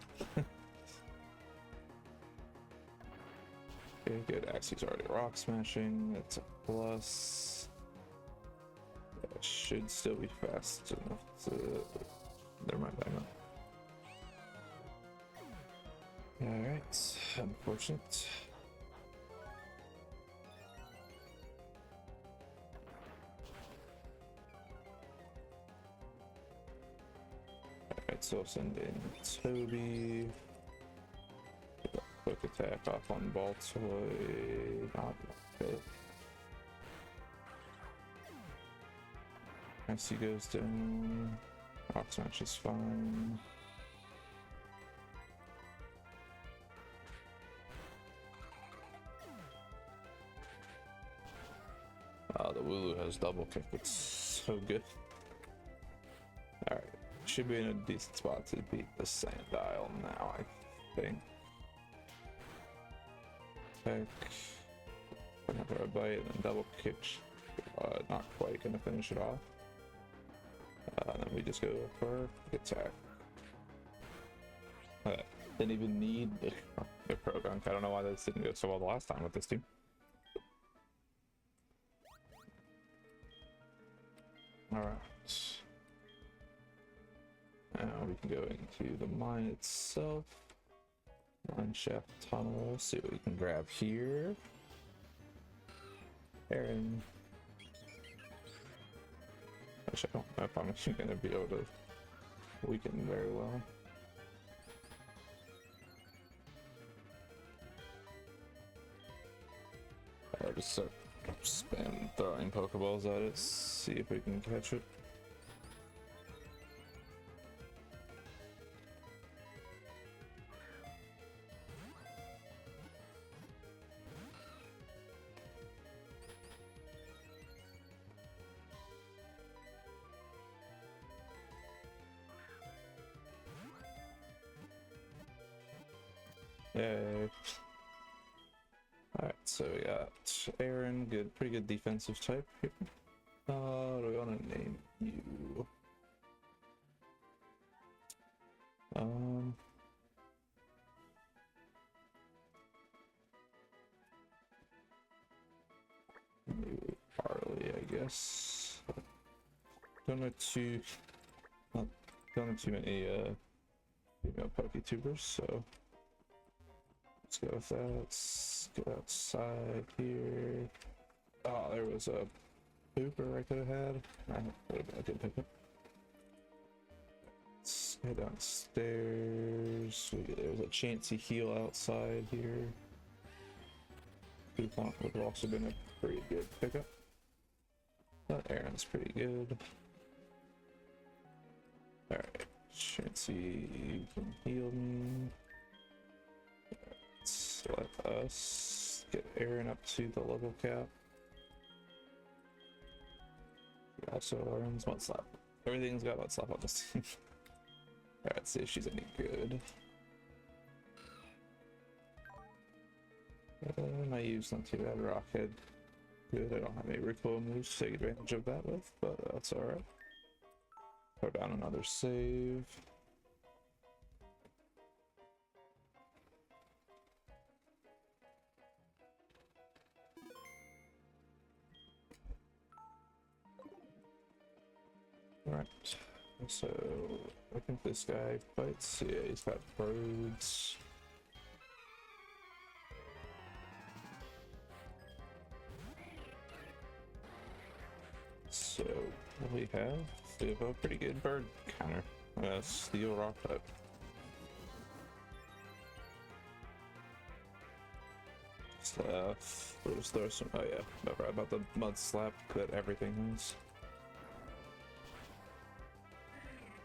S1: Okay, good. Axie's already rock smashing. That's a plus. That should still be fast enough to... Never mind, I know. Alright, unfortunate. Alright, so I'll send in Toby. Quick attack off on Baltoy. Not good. As he goes down, Rock Smash is fine. The Wooloo has double kick, it's so good. Alright, should be in a decent spot to beat the Sandile now, I think. Attack, another bite, and then double kick. Not quite gonna finish it off. And then we just go for attack. Didn't even need the Pro Gunk. I don't know why this didn't go so well the last time with this team. Alright. Now we can go into the mine itself. Mine shaft tunnel. See what we can grab here. Aaron. Actually, I don't know if I'm actually going to be able to weaken very well. I'll just start spam throwing Pokeballs at it, see if we can catch it. Yay. Alright, so we got Aaron, good, pretty good defensive type here. What do we want to name you? Maybe Harley, I guess. Don't know too many female PokeTubers, so let's go with that. Let's go outside here. Oh, there was a pooper I could have had. That would have been a good pickup. Let's head downstairs. There's a Chansey heal outside here. Dupont would have also been a pretty good pickup. But Aaron's pretty good. Alright, Chansey, you can heal me. Let's let us get Aaron up to the level cap. Also, Aaron's Mud Slap. Everything's got Mud Slap on this team. Alright, let's see if she's any good. My U's not too bad. Rockhead, good. I don't have any recoil moves to take advantage of that with, but that's alright. Throw down another save. Alright, so I think this guy fights. Yeah, he's got birds. So what do we have? We have a pretty good bird counter. Steel rock type. Slap. Let's throw some. Oh yeah, about the mud slap that everything is.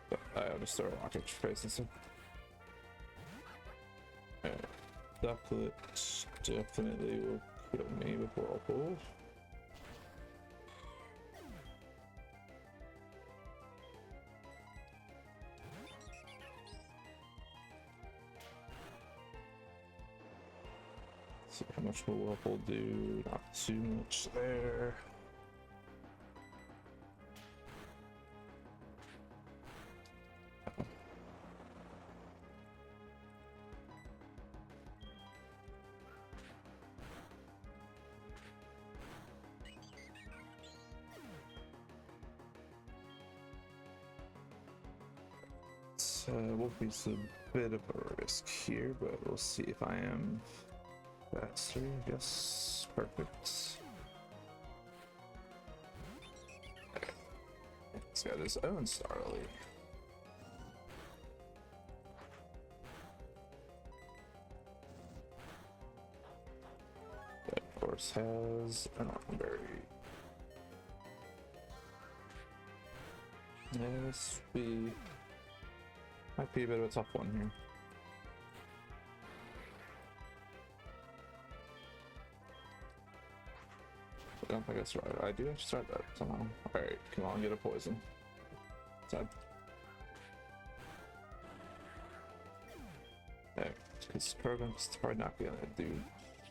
S1: But I'll just throw a rock at your face and stuff. Alright. Ducklet definitely will kill me with Whirlpool. See how much will will do. Not too much there. Will be a bit of a risk here, but we'll see if I am faster. Yes, perfect. He's got his own Starly. That of course has an Armberry. Yes, might be a bit of a tough one here. I don't think I started. I do have to start that somehow. Alright, come on, get a poison. Sad. Because Program's probably not gonna do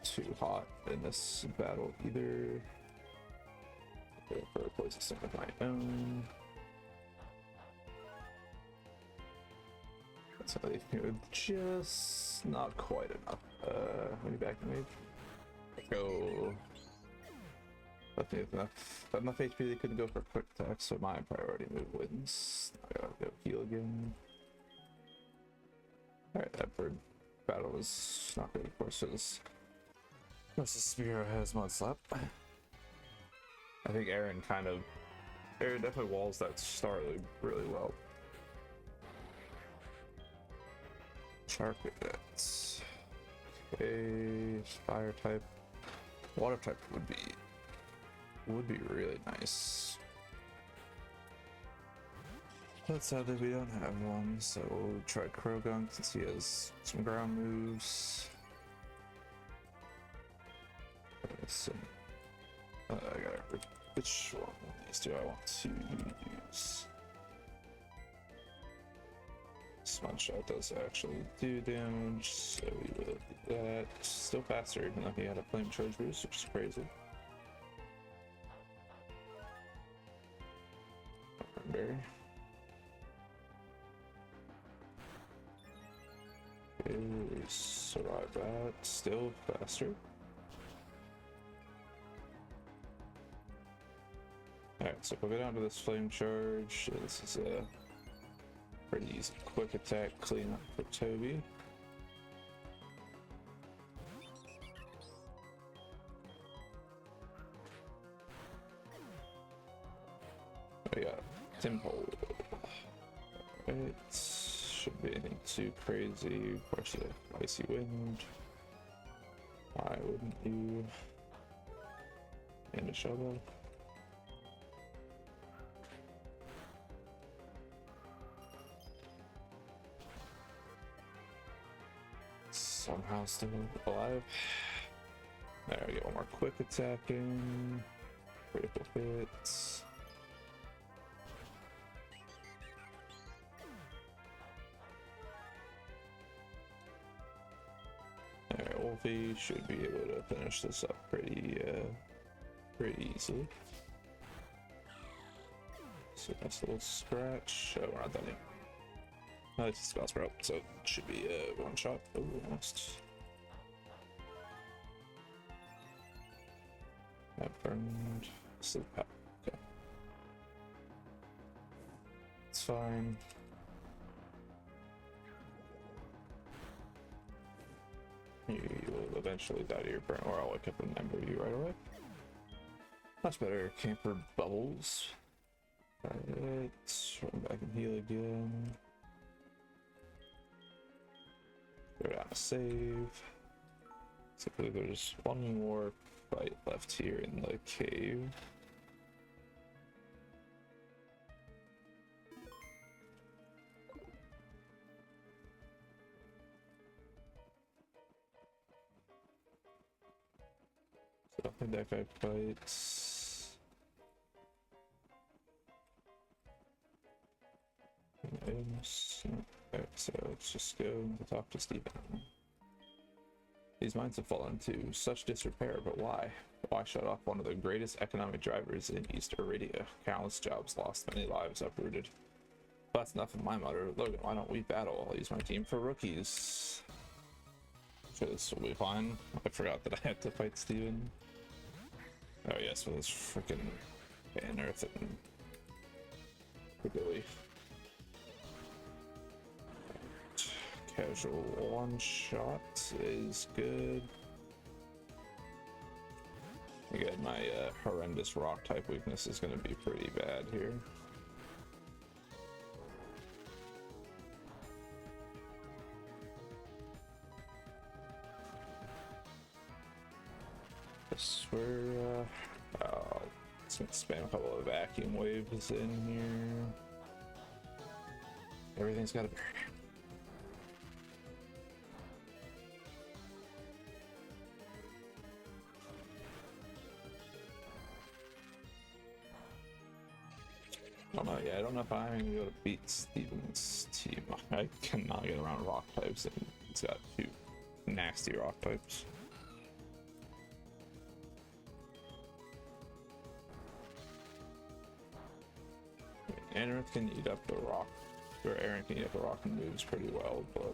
S1: too hot in this battle either. Go for a poison sting of my own. So they feel just not quite enough. Maybe back in wave. Go. I think enough HP they couldn't go for quick attack, so my priority move wins. I gotta go heal again. Alright, that bird battle was not good, of course. This Spear has Mud Slap. I think Aaron definitely walls that Starly really well. Charcadet. Okay, fire type. Water type would be really nice. But sadly we don't have one, so we'll try Krogunk since he has some ground moves. I gotta which one of these do I want to use? Smudge Shot does actually do damage, so we will do that. Still faster, even though he had a flame charge boost, which is crazy. Berry. Okay, we survive that. Still faster. Alright, so we'll go down to this flame charge. This is a pretty easy quick attack clean up for Toby. We got Temple. It should be anything too crazy. Of course, the Icy Wind. Why wouldn't you? And a shovel. Somehow still alive. There we go, one more quick attacking. Critical hits. Alright, Wolfie should be able to finish this up pretty easily. So nice little scratch. Oh, we're not done yet. No, it's a spell sprout, so it should be a one shot. Oh, almost. That burned. Sleep out. Okay. It's fine. You will eventually die to your burn, or I'll wake up and remember you right away. Much better. Camper Bubbles. Alright, run back and heal again. Go down to save. So I believe there's one more fight left here in the cave. So I don't think that guy fights. Items. Okay, so let's just go and talk to Steven. These mines have fallen into such disrepair, but why? Why shut off one of the greatest economic drivers in East Iridia? Countless jobs lost, many lives uprooted. But that's enough of my mutter. Logan, why don't we battle? I'll use my team for rookies. Sure, this will be fine. I forgot that I had to fight Steven. Oh yes, with this freaking banner and Billy. Casual one shot is good. Again, my horrendous rock type weakness is going to be pretty bad here. I swear, let's spam a couple of vacuum waves in here. Everything's got to be. I don't know, yeah, I don't know if I'm gonna be able to beat Steven's team. I cannot get around rock types, and he's got two nasty rock types. Aaron can eat up the rock, or Aaron can eat up the rock and moves pretty well, but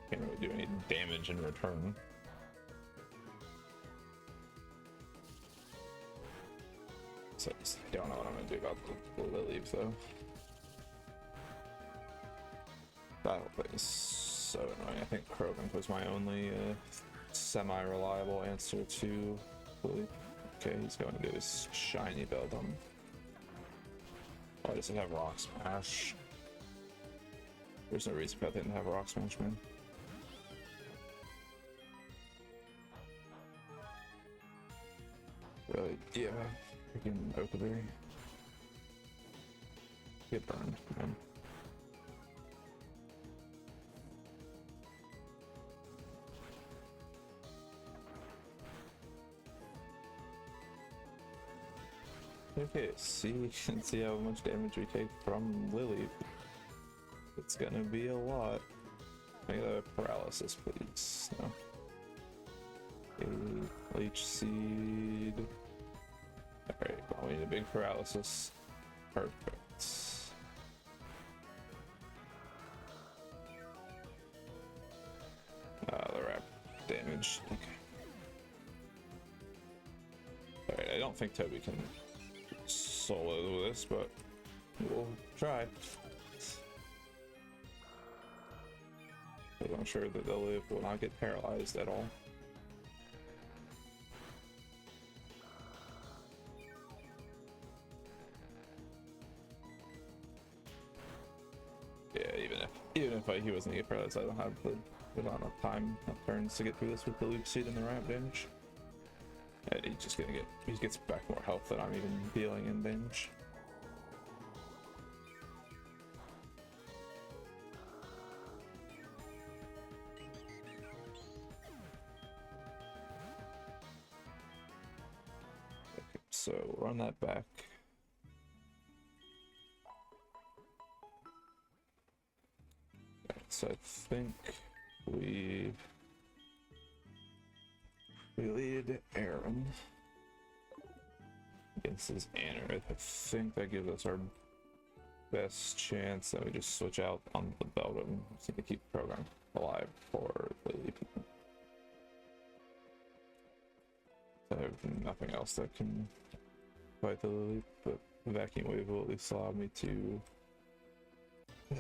S1: can't really do any damage in return. So I just don't know what I'm gonna do about the Lily though. That whole thing is so annoying. I think Krogan was my only semi-reliable answer to Lily. Okay, he's going to do his shiny belt on. Why does it have Rock Smash? There's no reason for that didn't have Rock Smash, man. Really? Yeah. Freaking Okaberry. Get burned, man. Okay, see, you can see how much damage we take from Lily. It's gonna be a lot. Make a paralysis, please. No. A leech seed. Alright, well, we need a big paralysis. Perfect. The wrap damage. Okay. Alright, I don't think Toby can solo this, but we'll try. But I'm sure that Lily will not get paralyzed at all. Yeah, even if he wasn't get paralyzed, I don't have the amount of time of turns to get through this with the leech seed and the ramp damage. And he's just gonna he gets back more health than I'm even dealing in damage. Okay, so run that back. So I think we lead Aaron against his Anorith. I think that gives us our best chance. That we just switch out on the Beldum. Just need to keep the program alive for Lily. I have nothing else that can fight the Lily, but the vacuum wave will at least allow me to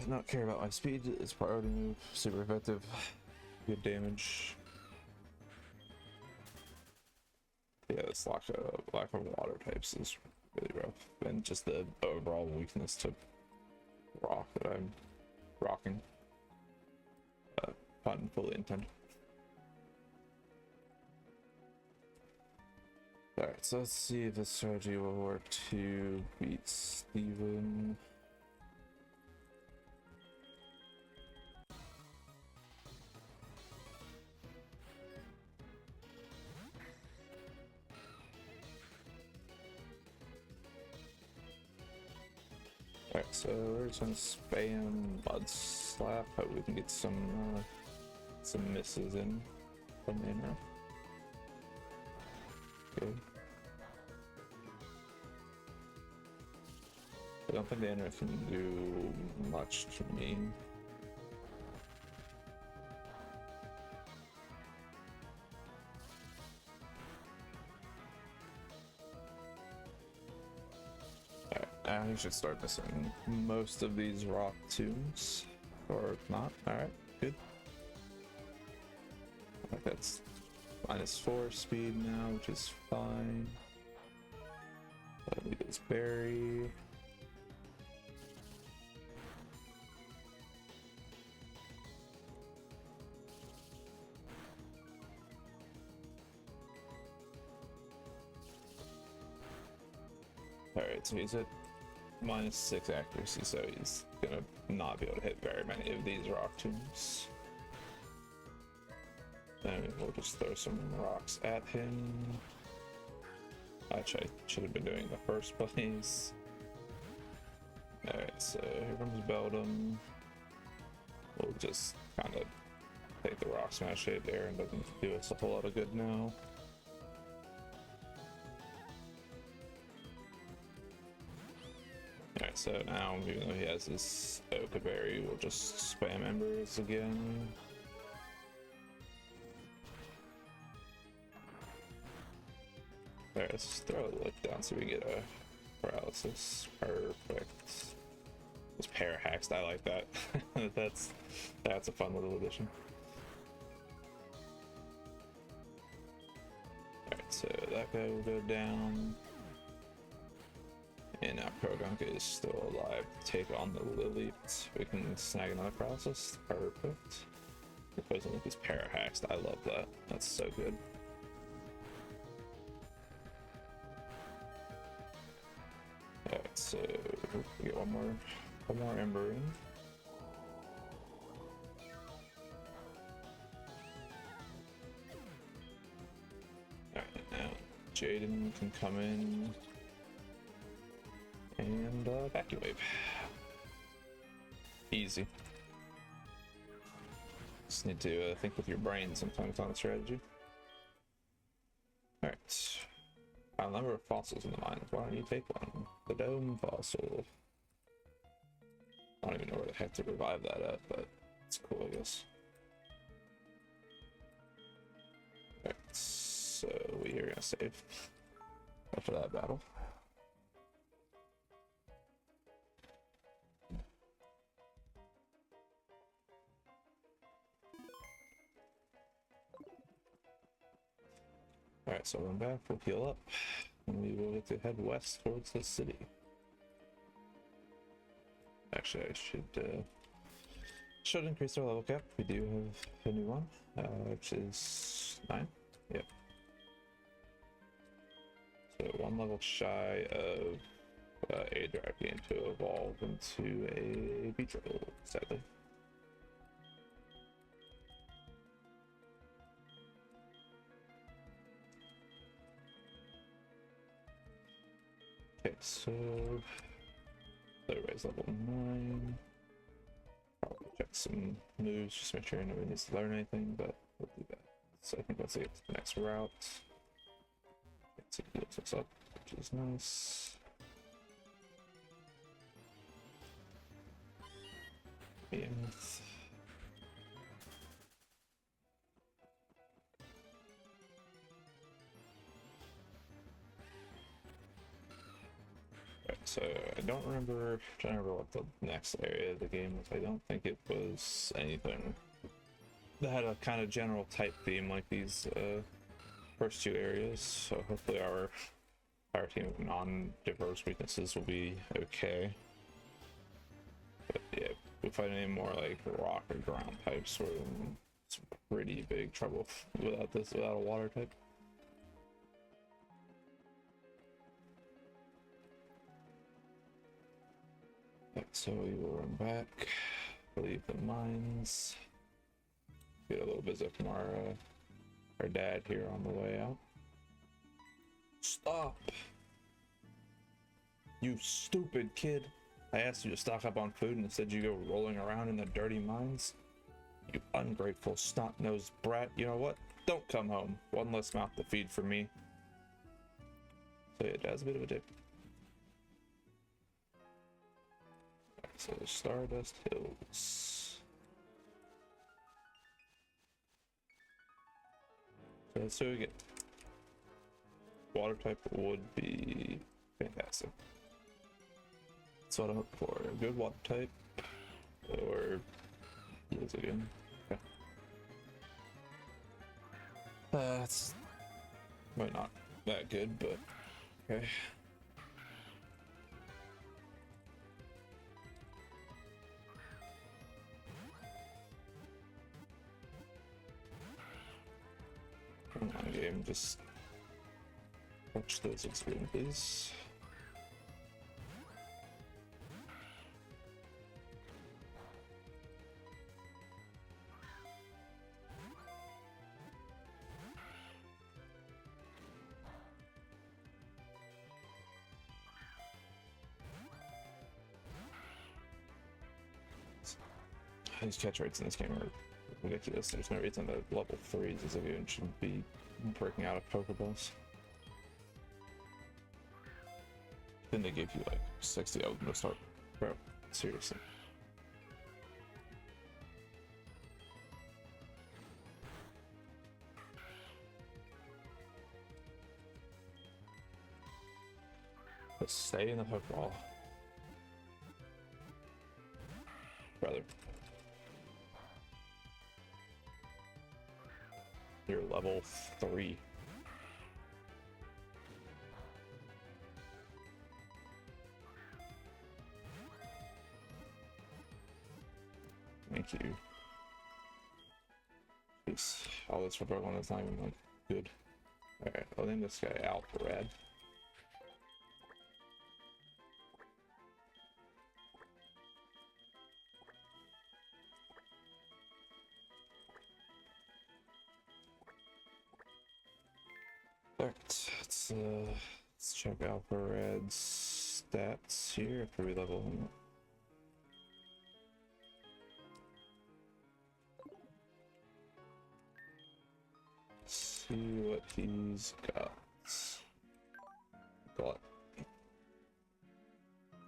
S1: not care about my speed. It's priority move, super effective, good damage. Yeah, this lack of water types is really rough, and just the overall weakness to rock that I'm rocking. Pun fully intended. Alright, so let's see if this strategy will work to beat Steven. Alright, so we're just gonna spam Mud Slap. Hope we can get some misses in. from the inner. Good. I don't think the inner can do much to me. Now you should start missing most of these rock tombs, or not. Alright, good. Like that's -4 speed now, which is fine. Let me get this berry. Alright, so he's at -6 accuracy, so he's gonna not be able to hit very many of these rock tombs. And we'll just throw some rocks at him. Actually, I should have been doing the first place. Alright, so here comes Beldum. We'll just kind of take the rock smash hit there, and doesn't do us a whole lot of good now. Alright, so now, even though he has this Oka Berry, we'll just spam embers again. Alright, let's throw a lick down so we can get a paralysis. Perfect. Those parahaxed, I like that. That's a fun little addition. Alright, so that guy will go down. And now Podunk is still alive to take on the Lily. We can snag another paralysis. Perfect. Replacing with these parahaxed. I love that. That's so good. Alright, so we get one more ember in. Alright, now Jaden can come in and vacuum wave. Easy. Just need to think with your brain sometimes on a strategy. Alright. A number of fossils in the mines. Why don't you take one? The dome fossil. I don't even know where the heck to revive that at, but it's cool, I guess. Alright, so we are gonna save after that battle. Alright, so run back, we'll heal up, and we will get to head west towards the city. Actually, I should increase our level cap. We do have a new one, which is 9. Yep. So 1 level shy of a drive game to evolve into a beetle, sadly. Okay, so everybody's level 9. Probably check some moves, just make sure nobody needs to learn anything, but we'll do that. So I think let's get to the next route. It heals us up, which is nice. Behemoth. So I don't remember, I'm trying to remember what the next area of the game was. I don't think it was anything that had a kind of general type theme like these first 2 areas. So hopefully our team of non-diverse weaknesses will be okay. But yeah, if we find any more like rock or ground types, we're in some pretty big trouble without a water type. So we will run back, leave the mines, get a little visit from our dad here on the way out. Stop! You stupid kid! I asked you to stock up on food and instead you go rolling around in the dirty mines? You ungrateful, snot-nosed brat. You know what? don't come home. One less mouth to feed for me. So yeah, Jazz a bit of a dick. So Stardust Hills. So let's see what we get. Water type would be fantastic. That's what I'm looking for. A good water type. Or what is it again? Okay. It's might not that good, but okay. Come on, game, just watch those experiences. These catch rates in this game are ridiculous. There's no reason that level 3s as a game should be breaking out of Pokeballs. Then they give you like 60 of them to start. Bro, seriously. Let's stay in the Pokeball. Brother. You're level 3. Thank you. Jeez, all this for Pokemon that's not even like good. Alright, I'll name this guy Alpharad. Alright, let's check Alpharad's stats here after we level him up. See what he's got.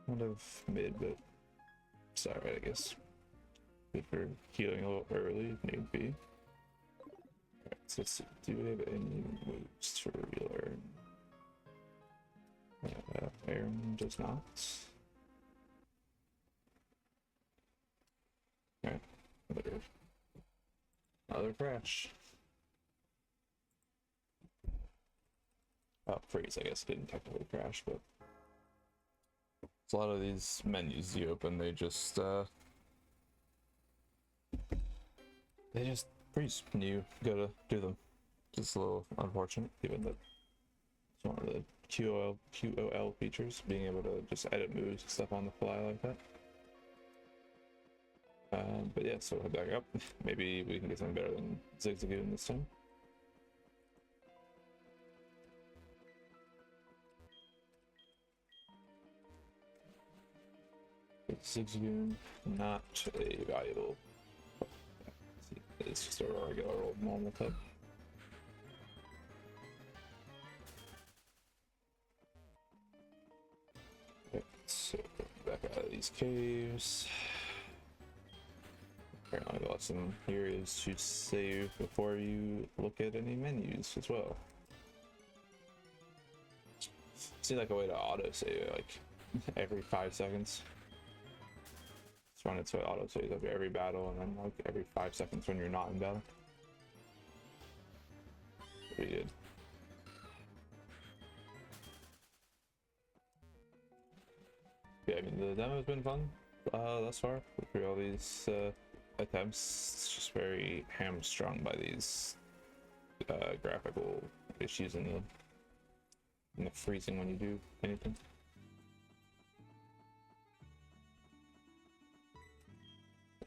S1: Kind of mid, but it's alright, I guess. Good for healing a little early if need be. Alright, so let's see. Do we have any moves to relearn? Aaron does not. Alright, another crash. Oh, freeze, I guess didn't technically crash, but a lot of these menus you open, they just freeze when you go to do them. Just a little unfortunate, given that it's one of the QOL features, being able to just edit moves and stuff on the fly like that. But yeah, so head back up. Maybe we can get something better than Zigzagoon this time. Zigzagoon, not a valuable. It's just a regular old normal type. Okay, so back out of these caves. Apparently the lesson here is to save before you look at any menus as well. See, like a way to auto save like every 5 seconds. Just run it so it auto saves after every battle, and then like every 5 seconds when you're not in battle. Pretty good. Yeah, I mean the demo's been fun thus far through all these attempts. It's just very hamstrung by these graphical issues in the freezing when you do anything.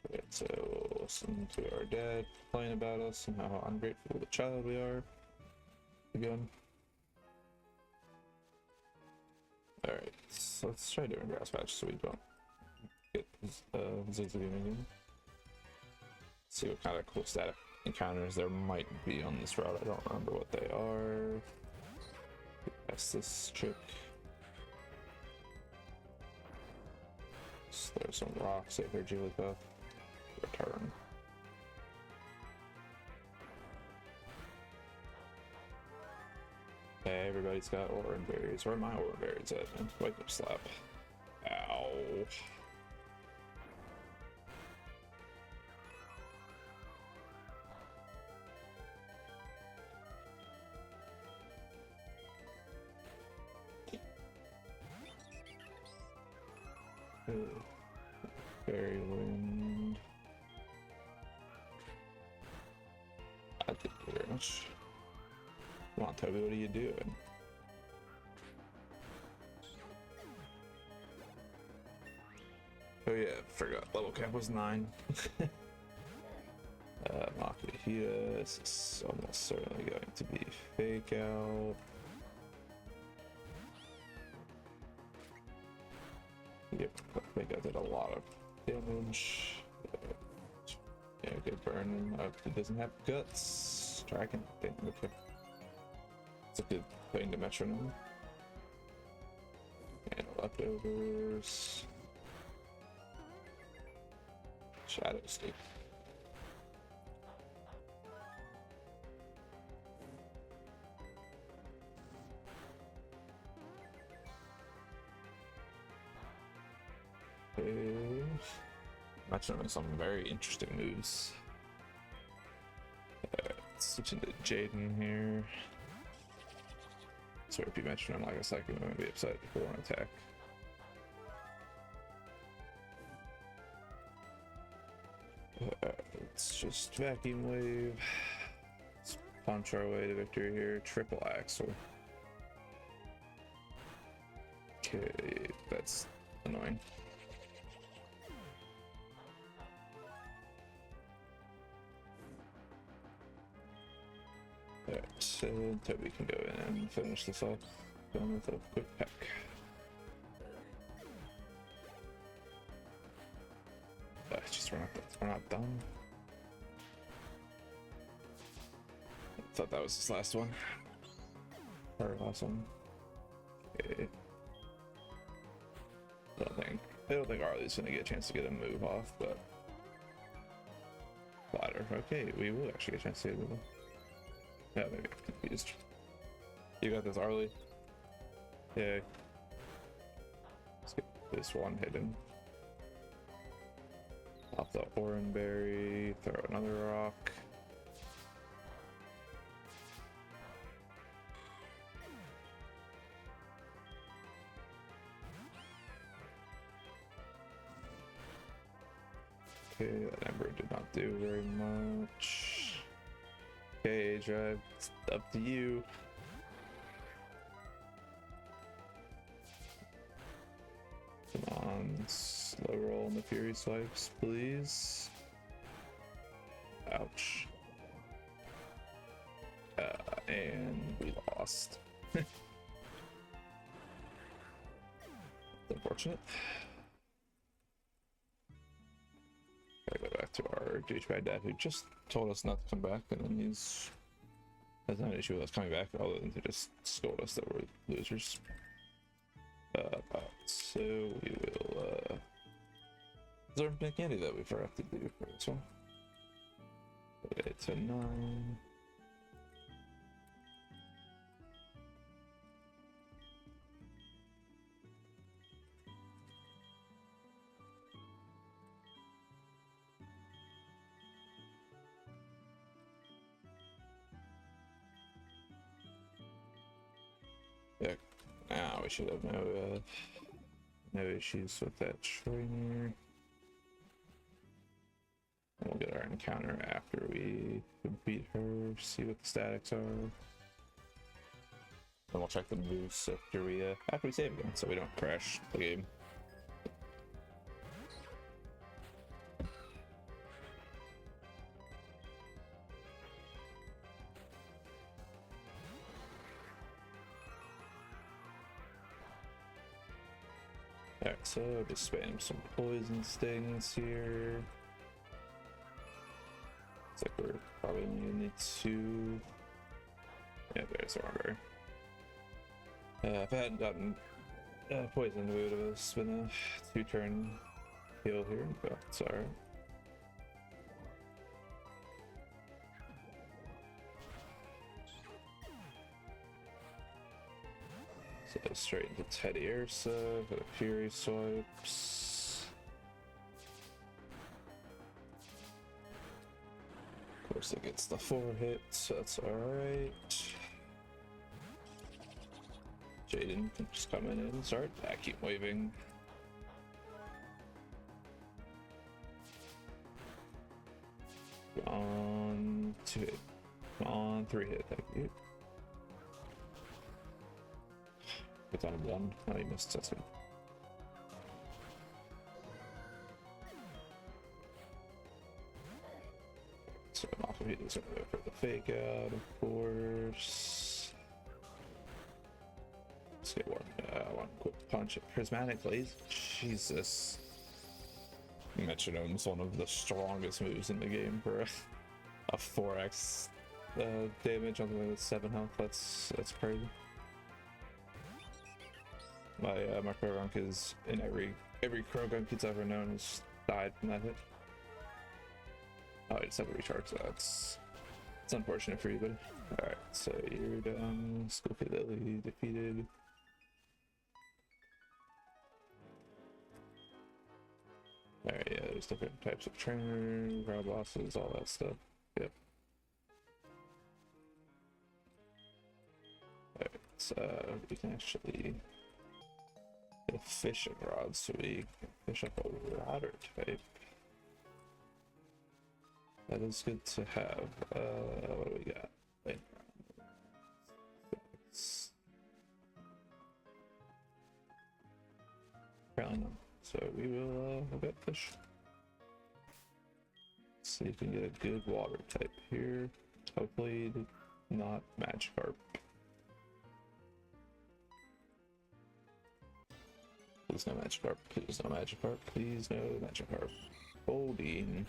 S1: Alright, so we'll listen to our dad complain about us and how ungrateful the child we are. Again. Alright, so let's try doing grass patch so we don't get Zigzagoon again. See what kind of cool static encounters there might be on this route. I don't remember what they are. That's this chick. Just throw some rocks at her Jigglypuff. Return. Hey, everybody's got orange berries. Where are my orange berries at, man? Wake up slap. Ow. Fairy wind. I think very much. Come on, Toby, what are you doing? Oh yeah, forgot. Level cap was 9. Makahita, this is almost certainly going to be fake out. Yep, I think I did a lot of damage. Yeah, good burn. It doesn't have guts. Dragon. Damn, okay. It's a good thing to metronome. And leftovers. Shadow Steak. Metronome some very interesting moves. Switching to Jaden here. So if you metronome like a second, I'm gonna be upset if we want to attack. Let's just vacuum wave. Let's punch our way to victory here. Triple axle. Okay, that's annoying. Alright, so Toby can go in and finish this off. Going with a quick peck. Just we're not done. I thought that was his last one. Or last one. Okay. I don't think Arlie's gonna get a chance to get a move off, but ladder. Okay, we will actually get a chance to get a move off. Yeah, maybe I'm confused. You got this, Arlie. Yay. Let's get this one hidden. Pop the Oranberry, throw another rock. Okay, that Ember did not do very much. Okay, Drive, it's up to you. Come on, slow roll on the Fury Swipes, please. Ouch. And we lost. Unfortunate. Gotta go back to our douchebag dad who just told us not to come back, and then has not an issue with us coming back other than to just scold us that we're losers. So we will observe the candy that we forgot to do for this one. Put it to 9. Yeah, now we should have no issues with that trainer. We'll get our encounter after we beat her, see what the statics are. Then we'll check the moves after we save again, so we don't crash the game. Alright, so just spam some poison stings here. like we're probably only gonna need 2. Yeah, there's Thornberry. If I hadn't gotten poisoned, we would have been a 2-turn heal here, but it's alright. So straight into Teddy Ursa for the Fury swipes. Of course, it gets the 4 hit, so that's alright. Jaden can just come in and start vacuum waving. On 2 hit. On 3 hit, thank you. It's on 1. Oh, you missed, that's good. So Mako Heat is over for the fake out, of course. Let's get one quick punch at Prismatic Blaze. Jesus. Metronome's one of the strongest moves in the game for a 4x damage on the 7 health. That's crazy. My Krogunk is in every Krogunk he's ever known has died from that hit. Oh, I just have to recharge, so it's unfortunate for you, buddy. Alright, so you're done. Skokie Lily defeated. Alright, yeah, there's different types of trainer, ground bosses, all that stuff. Yep. Alright, so we can actually get a fishing rod, so we can fish up a water type. That is good to have. What do we got? Wait. Apparently not. So we will get fish. Let's see if we can get a good water type here. Hopefully not Magikarp. Please no Magikarp. Please no Magikarp. Please no Magikarp. Holding.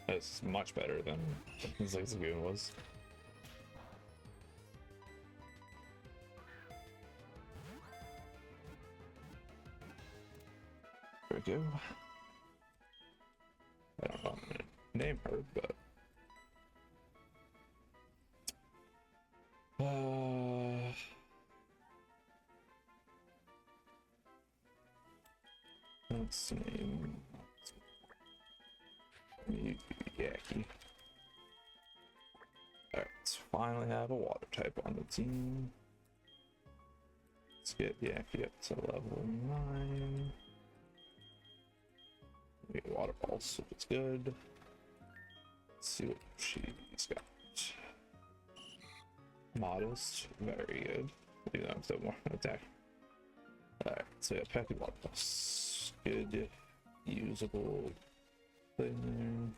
S1: That's much better than Zigzagoon was. There we go. I don't know how I'm gonna name her, but let's name Yaki. Alright, let's finally have a water type on the team. Let's get Yaki up to level 9. We get water pulse if it's good. Let's see what she's got. Modest, very good. Even though I'm still more attack. Alright, so yeah, packet water pulse. Good, usable thing there.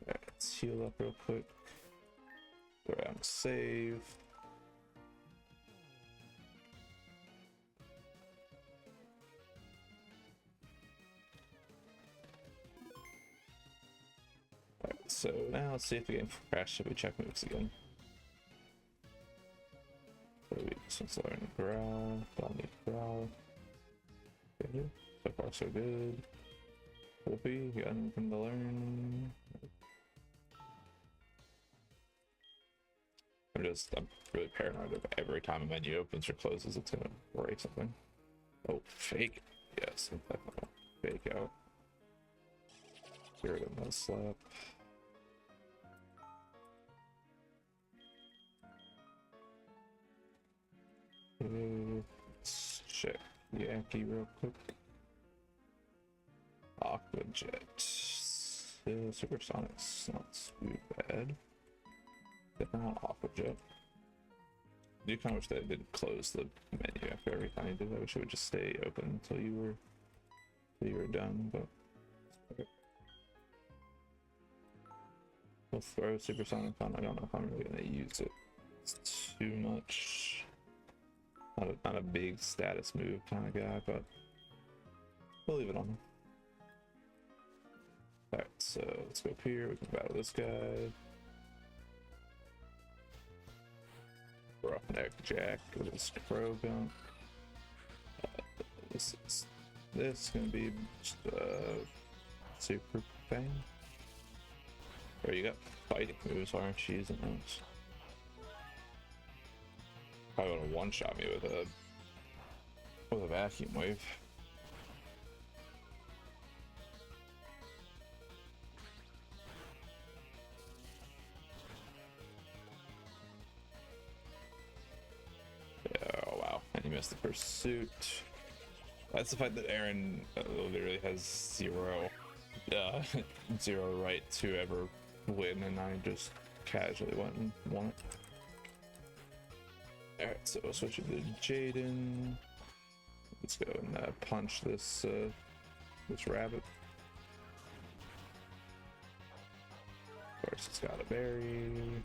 S1: Alright, let's heal up real quick. Go around save. Alright, so now let's see if the game crashed if we check moves again. So we just learn growl, don't need growl. Okay, so far so good. Wolfie, you got anything to learn? I'm really paranoid of every time a menu opens or closes, it's gonna break something. Oh, fake. Yes, definitely. Fake out. Get rid of that slap. Let's check Yankee real quick. Aqua Jet. Supersonic's not too bad. Definitely not Aqua Jet. I do kind of wish that it didn't close the menu after every time you did that. I wish it would just stay open until you were done, but okay. We'll throw Supersonic on. I don't know if I'm really gonna use it. It's too much. Not a big status move kind of guy, but we'll leave it on. Alright, so let's go up here. We can battle this guy. Roughneck Jack with his crow gunk. This is gonna be just super thing. Or you got fighting moves, aren't you, using those? Probably would have one-shot me with a vacuum wave. Oh wow, and he missed the pursuit. That's the fact that Aaron literally has zero right to ever win, and I just casually went and won it. Alright, so we'll switch it to Jaden. Let's go and punch this rabbit. Of course, it's got a berry.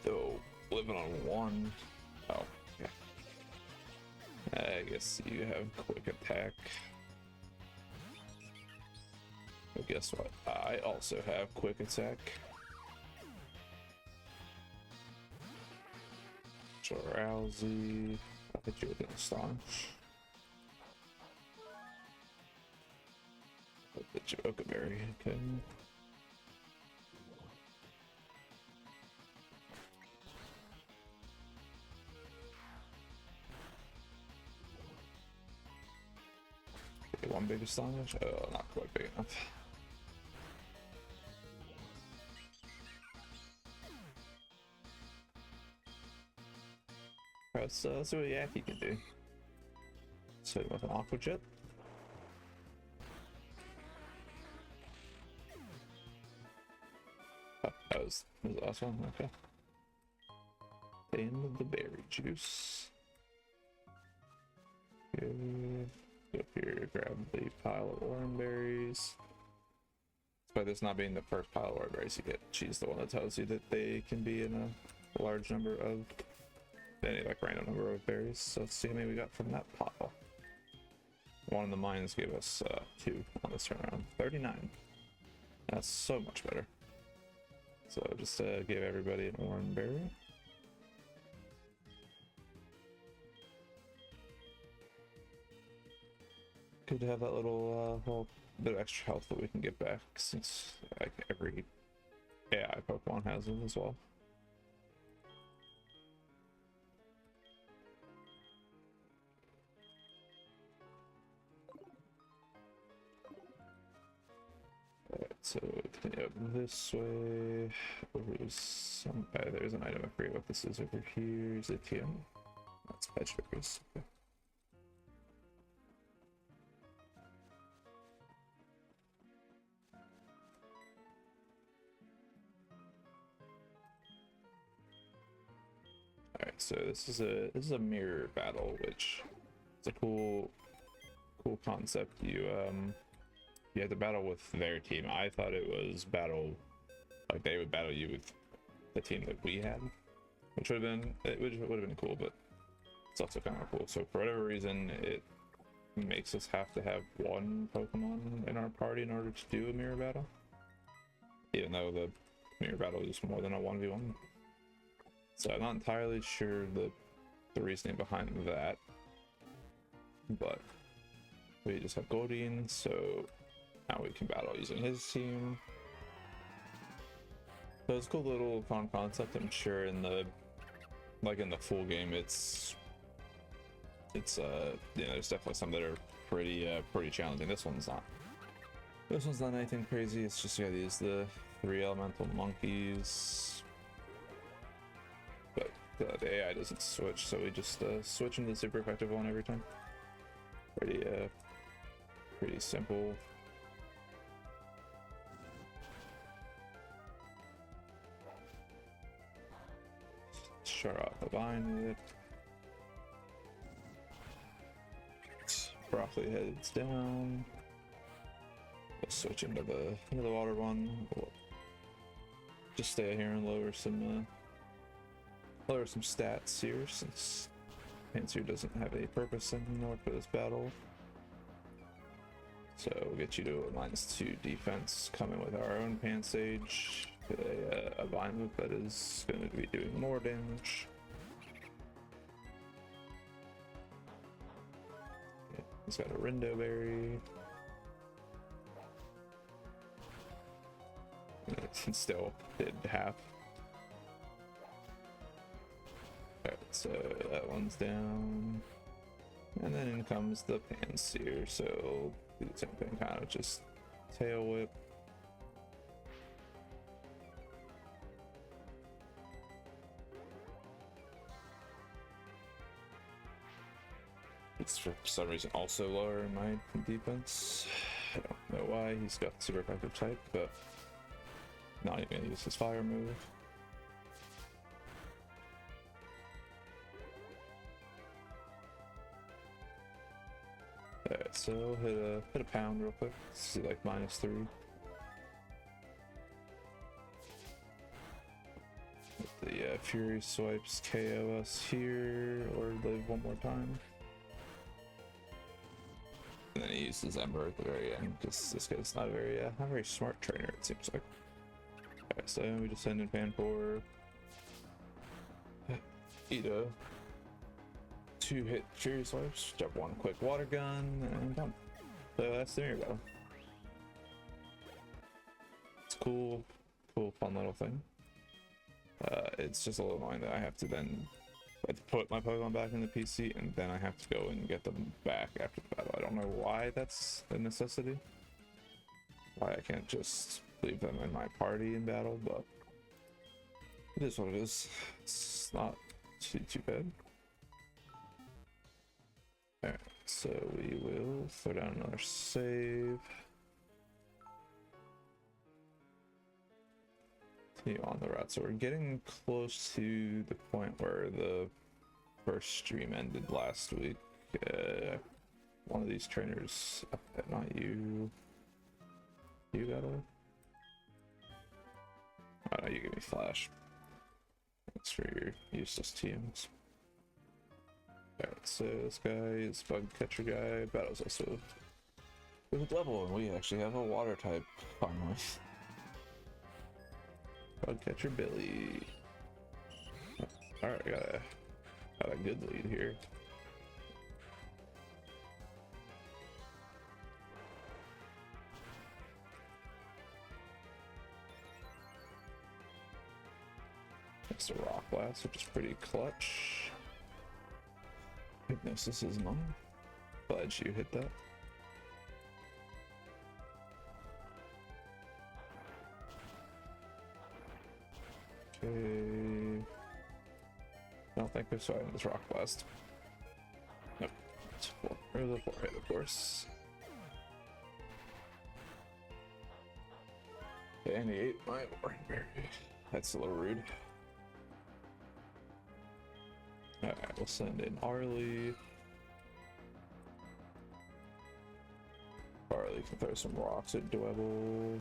S1: So living on one. Oh, yeah. I guess you have quick attack. But guess what? I also have quick attack. Rousey. I hit you with an astonish. I'll hit you with a berry. Okay. One big astonish? Oh, not quite big enough. Alright, so let's see what Yaki can do. So with an aqua jet. Oh, that was the last one. Okay. In the berry juice. Good. Go up here, grab the pile of oranberries. Despite this not being the first pile of oranberries you get, she's the one that tells you that they can be in a large number of any like random number of berries. So let's see how many we got from that pile. One of the mines gave us 2 on this turnaround. 39. That's so much better. So just give everybody an oranberry. Good to have that little bit of extra health that we can get back, since like every AI Pokemon has it as well. Alright, so continue up this way. There's an item. I forget what this is over here. Is it TM? That's Edge Berries. Okay. Alright, so this is a mirror battle, which is a cool concept. You have to battle with their team. I thought it was like they would battle you with the team that we had, which would have been cool, but it's also kind of cool. So for whatever reason, it makes us have to have one Pokemon in our party in order to do a mirror battle, even though the mirror battle is more than a 1v1. So I'm not entirely sure the reasoning behind that, but we just have Goldeen, so now we can battle using his team. So it's a cool little fun concept. I'm sure in the full game, it's you know, there's definitely some that are pretty challenging. This one's not anything crazy. It's just you gotta use the 3 elemental monkeys. But the AI doesn't switch, so we just switch into the super effective one every time. Pretty simple. Shut off the vine with it. Broccoli heads down. We'll switch into the water one. We'll just stay here and lower some stats here, since Panseer doesn't have any purpose anymore for this battle. So we'll get you to a -2 defense, coming with our own Pansage, a Vine Whip that is going to be doing more damage. Okay, he's got a Rindo Berry. And still did half. Alright, so that one's down. And then in comes the Panseer, so do the same thing, kind of just tail whip. It's for some reason also lower in my defense. I don't know why. He's got super effective type, but not even gonna use his fire move. Alright, so hit a pound real quick. See, like -3. The Fury Swipes KO us here, or live one more time. And then he uses Ember at the very end, because this guy's not a very smart trainer, it seems like. Alright, so we just send in Pan 4. Eat a 2-hit Fury Swipes, jump 1 quick Water Gun, and done. So that's the mirror battle. It's cool, fun little thing. It's just a little annoying that I have to then put my Pokemon back in the PC, and then I have to go and get them back after the battle. I don't know why that's a necessity. Why I can't just leave them in my party in battle, but it is what it is. It's not too bad. Alright, so we will throw down another save. Continue on the route. So we're getting close to the point where the first stream ended last week. One of these trainers, not you. You got a. Oh no, you give me Flash. That's for your useless teams. Alright, so this guy is Bug Catcher guy. Battle's also with a level, and we actually have a water type finally. Bug Catcher Billy. Alright, got a good lead here. It's a Rock Blast, which is pretty clutch. Hypnosis is mine. Glad you hit that. Okay. I don't think we're starting this Rock Blast. Nope. It's 4 hit, of course. Okay, and he ate my Orange Berry. That's a little rude. Alright, we'll send in Arlie. Arlie can throw some rocks at Dwebble,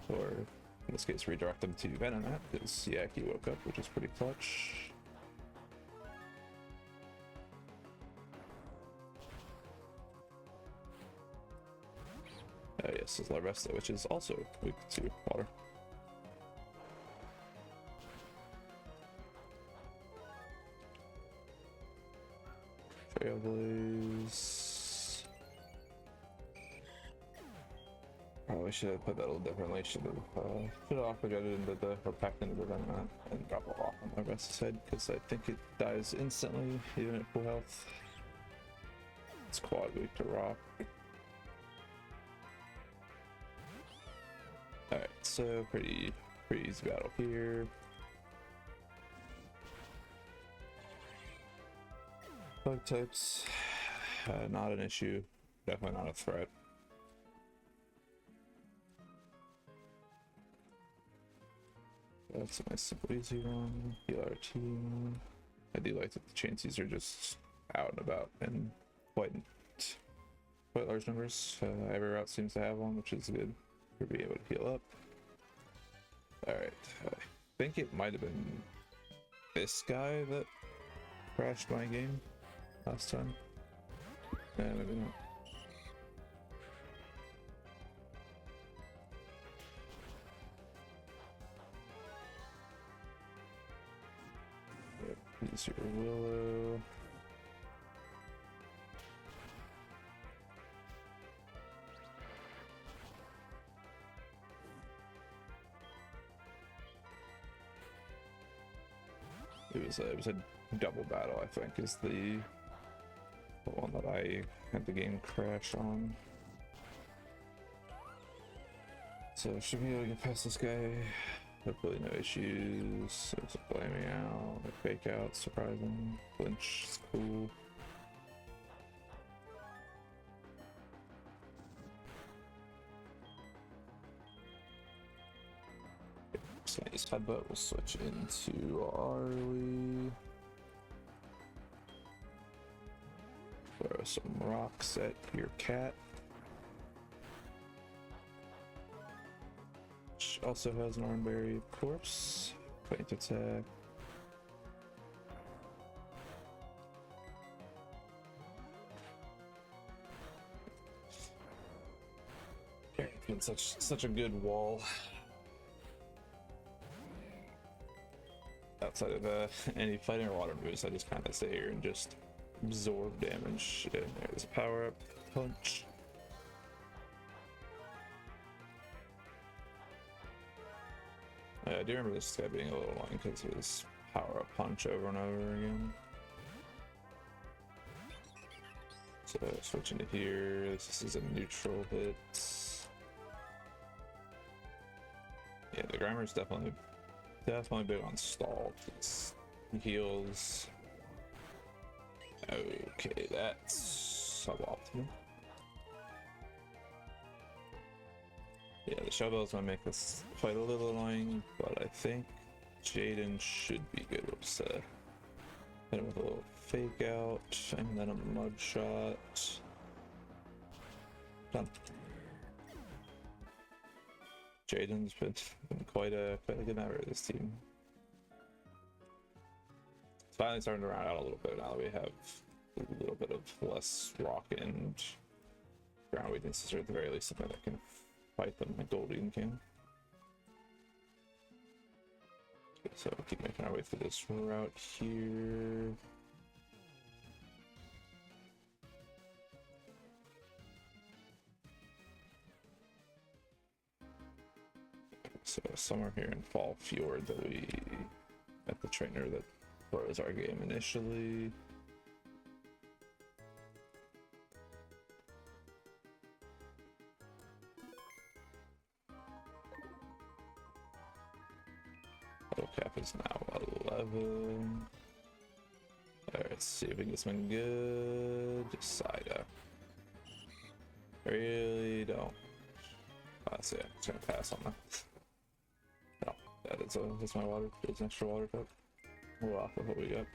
S1: or in this case redirect them to Venomat, because Yaki woke up, which is pretty clutch. Yes, is Larvesta, which is also weak to water. Trailblaze. Probably should have put that a little differently. Should have aquajetted into or packed into the Venomat and drop a rock on Larvesta's head, because I think it dies instantly, even at full health. It's quad weak to rock. Alright, so pretty easy battle here. Bug types, not an issue, definitely not a threat. That's a nice simple easy one. Heal our team. I do like that the Chainseas are just out and about in quite large numbers. Every route seems to have one, which is good. to be able to heal up. Alright, I think it might have been this guy that crashed my game last time. Yeah, maybe not. Yep, he's your Willow. It was a double battle, I think, is the one that I had the game crash on. So should be able to get past this guy. Hopefully no issues. There's a blaming out, a fake out, surprising. Flinch is cool. Nice headbutt. We'll switch into Arlie. Throw some rocks at your cat. Which also has an Armberry, of course. Faint attack. It's been such a good wall. Outside of any fighting or water moves, I just kind of stay here and just absorb damage. And there's a power up punch. I do remember this guy being a little annoying because of his power up punch over and over again. So switching to here, this is a neutral hit. Yeah, the Grimer's definitely big on stall. He heals. Okay, that's suboptimal. Yeah, the shovel's gonna make this fight a little annoying, but I think Jaden should be good with hit him with a little fake out and then a mud shot. Done. Jaden's been quite a good member of this team. It's finally starting to round out a little bit now that we have a little bit of less rock and ground weaknesses, or at the very least something that can fight them like Goldien can. So we'll keep making our way through this route here. So somewhere here in Fall Fjord that we met the trainer that froze our game initially. Auto cap is now 11. Alright, let's see if we can get this one good. Just side up. Really don't. So yeah, I'm just gonna pass on that. That's my water. There's an extra water cup. We'll off with what we got.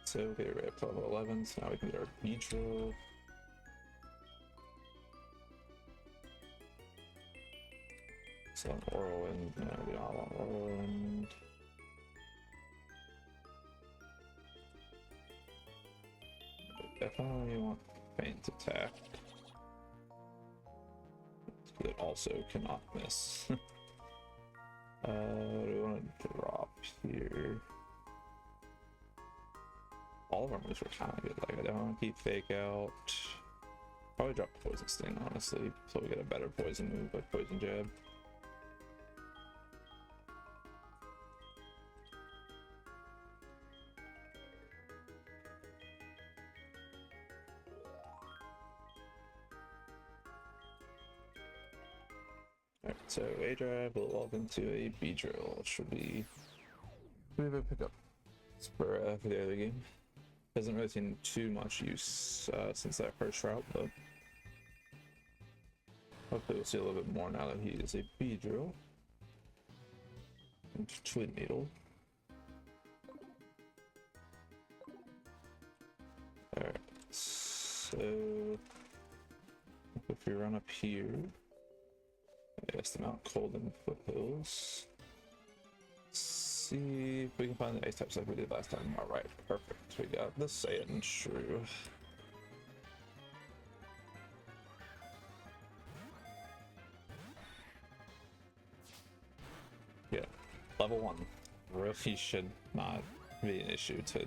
S1: So okay, we're at level 11, so now we can do our beach roll. So an Whirlwind, no, we don't want Whirlwind. Definitely want Faint attack. It also cannot miss. What do we want to drop here? All of our moves were kind of good. Like, I don't want to keep fake out. Probably drop Poison Sting, honestly, so we get a better poison move like Poison Jab. Alright, so A drive will evolve into a B drill, which should be a big pickup for the other game. Hasn't really seen too much use since that first route, but hopefully we'll see a little bit more now that he is a B drill. And Twin Needle. Alright, so if we run up here, yes, the Mount Colden foothills. See if we can find the ice types like we did last time. Alright, perfect. We got the sand shrew. Yeah, level 1 really should not be an issue to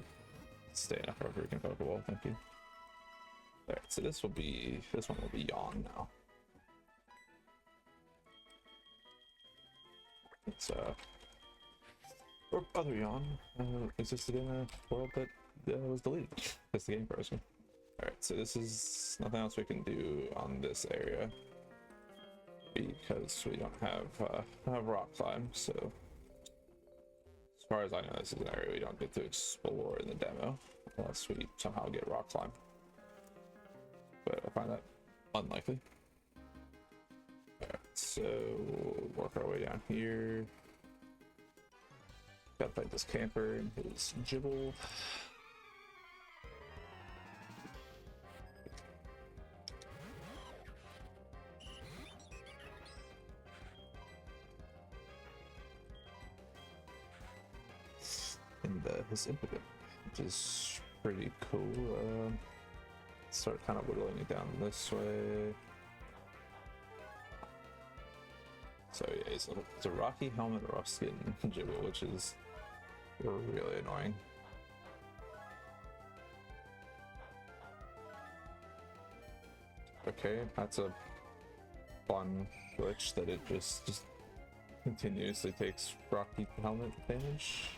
S1: stay in a freaking Pokeball. Thank you. Alright, so this one will be Yawn now. It's or other Yawn existed in a world that was deleted. That's the game frozen. Alright, so this is nothing else we can do on this area because we don't have rock climb. So as far as I know, this is an area we don't get to explore in the demo unless we somehow get rock climb. But I find that unlikely. Alright, so we'll work our way down here. Gotta fight this camper and his Gibble. And his Impidimp, which is pretty cool. Start kind of whittling it down this way. So yeah, it's a rocky helmet, rough skin Gibble, which is really annoying. Okay, that's a fun glitch that it just continuously takes rocky helmet damage.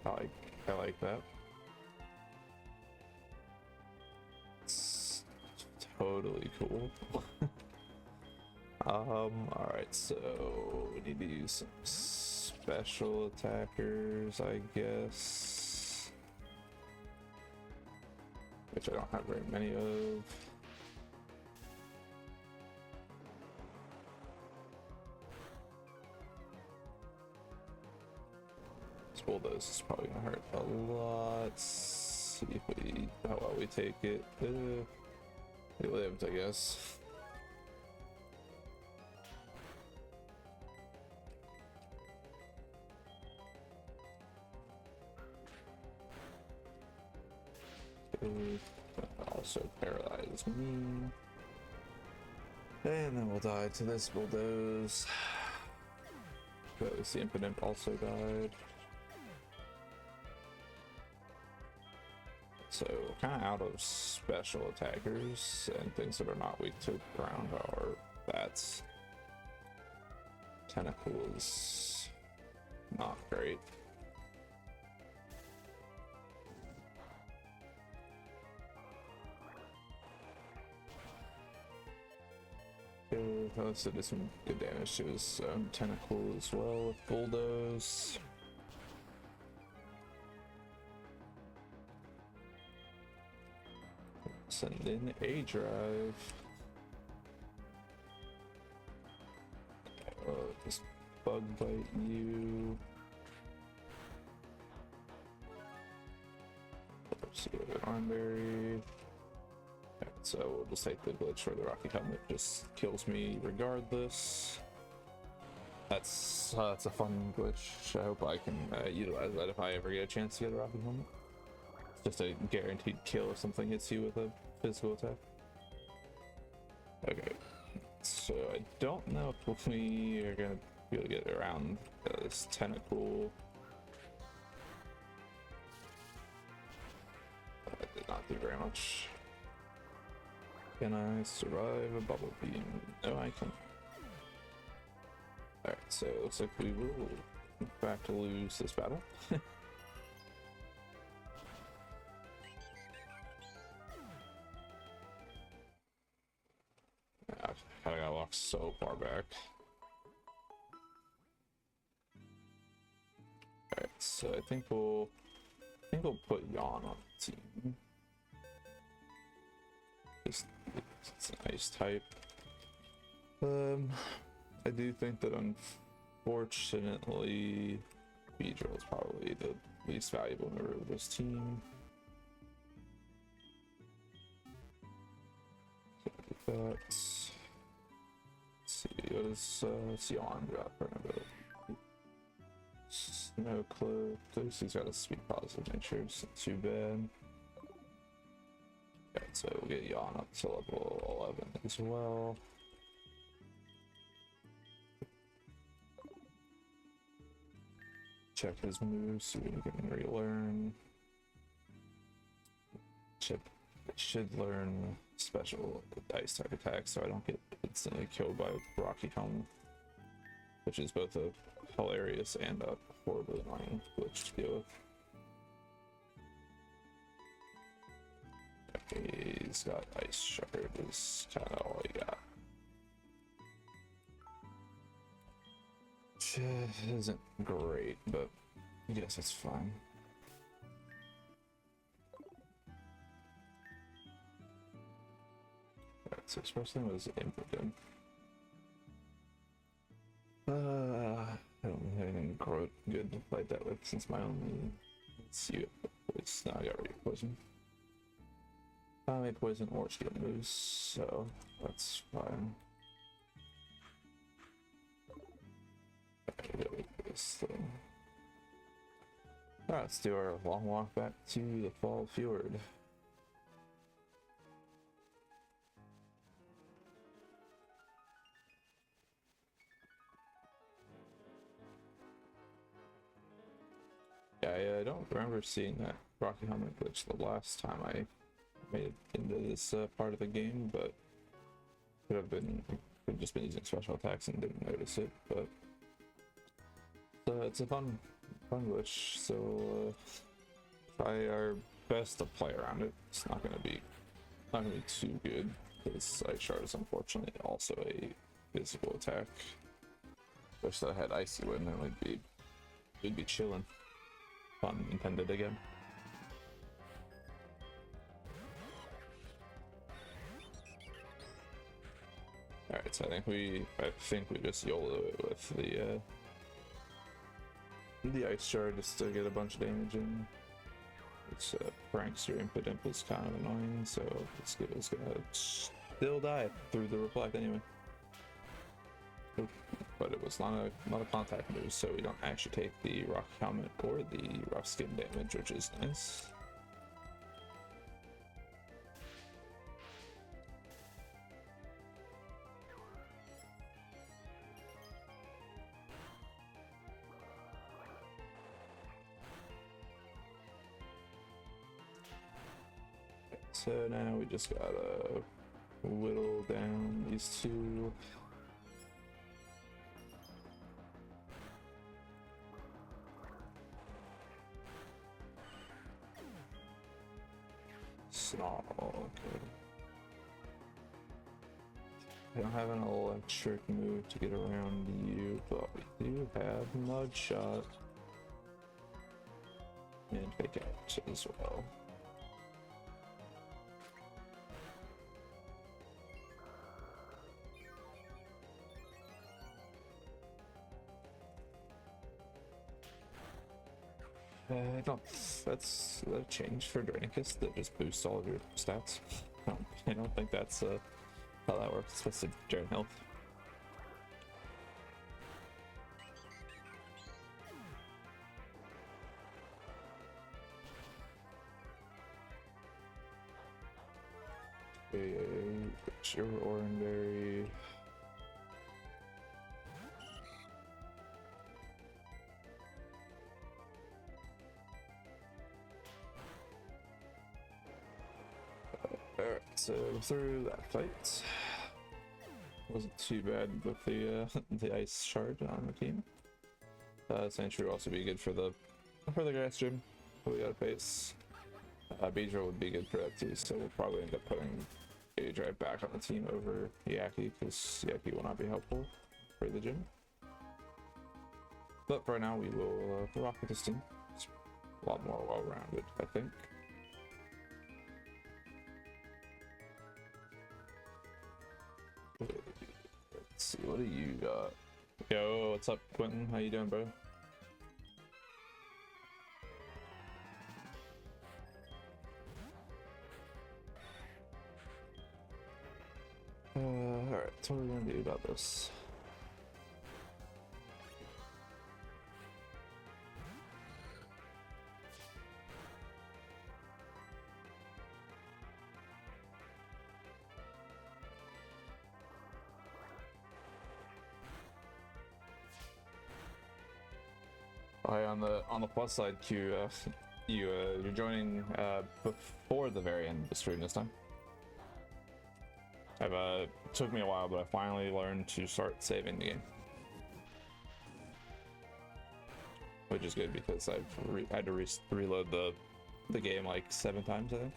S1: I like that. It's totally cool. Alright, so we need to use some special attackers, I guess. Which I don't have very many of. This bulldoze is probably gonna hurt a lot. Let's see if how well we take it. We lived, I guess. Also paralyze me, and then we'll die to this bulldoze. But at least the Impidimp also died. So kind of out of special attackers and things that are not weak to ground are bats. Tentacle is not great. So did some good damage to his tentacle as well with bulldoze. Send in a drive. Just bug bite you. Let's see what Armberry. So we'll just take the glitch where the rocky helmet just kills me regardless. That's a fun glitch. I hope I can utilize that if I ever get a chance to get a rocky helmet. It's just a guaranteed kill if something hits you with a physical attack. Okay, so I don't know if we are gonna be able to get around this tentacle. That did not do very much. Can I survive a bubble beam? No, I can. Alright, so it looks like we will in fact lose this battle. I gotta walk so far back. Alright, so I think we'll put Yawn on the team. It's a nice type. I do think that unfortunately Beedrill is probably the least valuable member of this team. So let's see, what does Sion got for another? Snow cloak. He's got a speed positive nature, so too bad. Okay, so we'll get Jan up to level 11 as well. Check his moves so we can relearn. Chip should learn special ice type attacks so I don't get instantly killed by Rocky Helm, which is both a hilarious and a horribly annoying glitch to deal with. Okay, he's got Ice Shard, is kind of all he got. Which isn't great, but I guess it's fine. Alright, so his first thing was impotent. I don't have anything good to fight that with since my only it's now I got rid of poison. I made poison or shield moves, so that's fine. Okay, go with this thing. Alright, let's do our long walk back to the Fall Fjord. Yeah, I don't remember seeing that Rocky Helmet glitch the last time I made it into this part of the game, but could have been just been using special attacks and didn't notice it. But it's a fun glitch, so try our best to play around it. It's not gonna be too good because Ice Shard is unfortunately also a physical attack. Wish that I had Icy Wind, then we'd be chilling. Pun intended again. Alright, so I think we just YOLO it with the Ice Shard just to get a bunch of damage in. It's Prankster Impidimp is kind of annoying, so it's gonna still die through the reflect anyway. But it was not a contact move, so we don't actually take the rock helmet or the rough skin damage, which is nice. So now we just gotta whittle down these two. Snarl, okay. I don't have an electric move to get around you, but we do have Mud Shot and Fake Out as well. No, that's a change for Drainicus that just boosts all of your stats. I don't think that's how that works. It's supposed to drain health. Sure, Oranberry. Alright, so through that fight, wasn't too bad with the Ice Shard on the team. Sentry will also be good for the grass gym. We gotta face. Beedrill would be good for that too, so we'll probably end up putting Gage right back on the team over Yaki, because Yaki will not be helpful for the gym. But for now, we will rock with this team. It's a lot more well-rounded, I think. Let's see, what do you got? Yo, what's up, Quentin? How you doing, bro? Alright, so what are we gonna do about this? Hi, on the plus side, you're joining before the very end of the stream this time. It took me a while, but I finally learned to start saving the game, which is good because I've had to reload the game like 7 times, I think.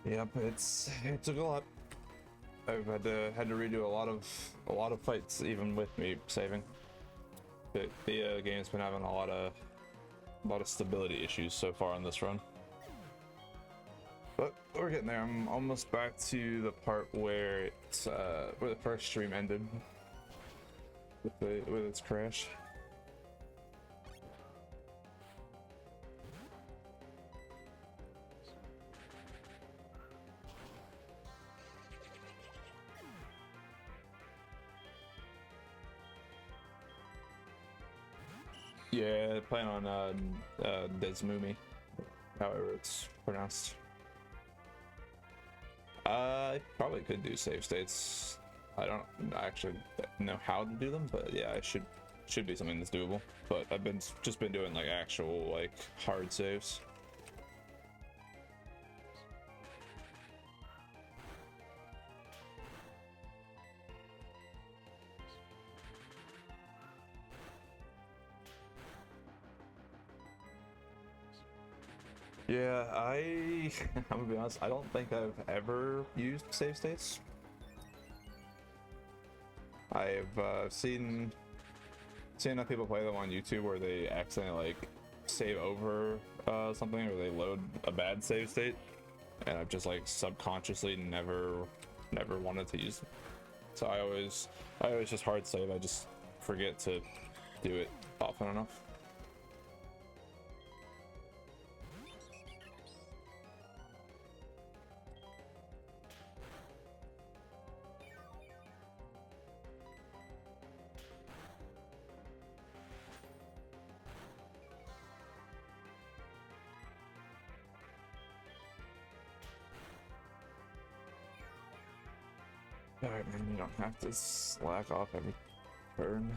S1: Yep, it took a lot. I've had to redo a lot of fights, even with me saving. The game's been having a lot of stability issues so far on this run, but we're getting there. I'm almost back to the part where where the first stream ended with its crash. Yeah, playing on Desmumi, however it's pronounced. I probably could do save states. I don't actually know how to do them, but yeah, it should be something that's doable. But I've just been doing like actual like hard saves. Yeah, I'm gonna be honest, I don't think I've ever used save states. I've seen enough people play them on YouTube where they accidentally like save over something, or they load a bad save state, and I've just like subconsciously never wanted to use them. So I always just hard save. I just forget to do it often enough. Alright, man, you don't have to slack off every turn.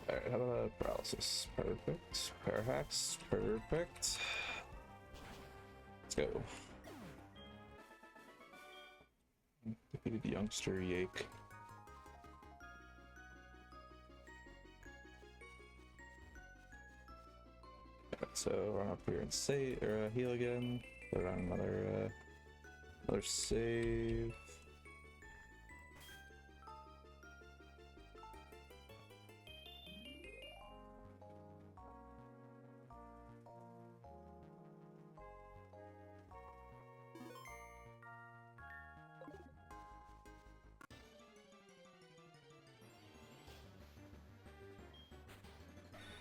S1: Alright, how about paralysis? Perfect. Parahax, perfect. Let's go. Defeated youngster Yake. So run up here and save or heal again. Put on another save.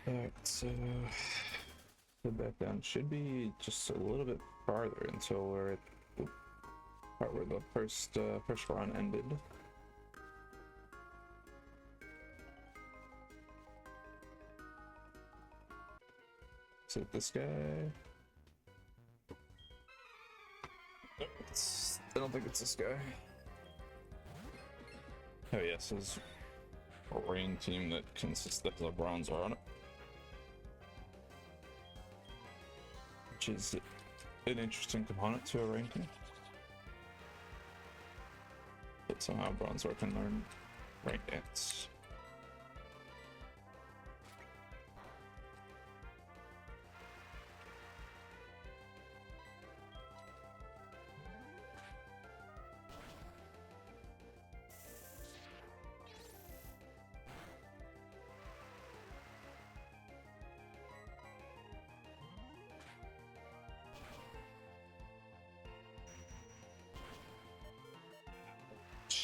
S1: Alright, so put back down. Should be just a little bit farther until we're at the part where the first run ended. Is it this guy? Nope, I don't think it's this guy. Oh yes, there's a rain team that consists of the bronze are on it. Which is an interesting component to a rain team. But somehow Bronzor can learn rain dance.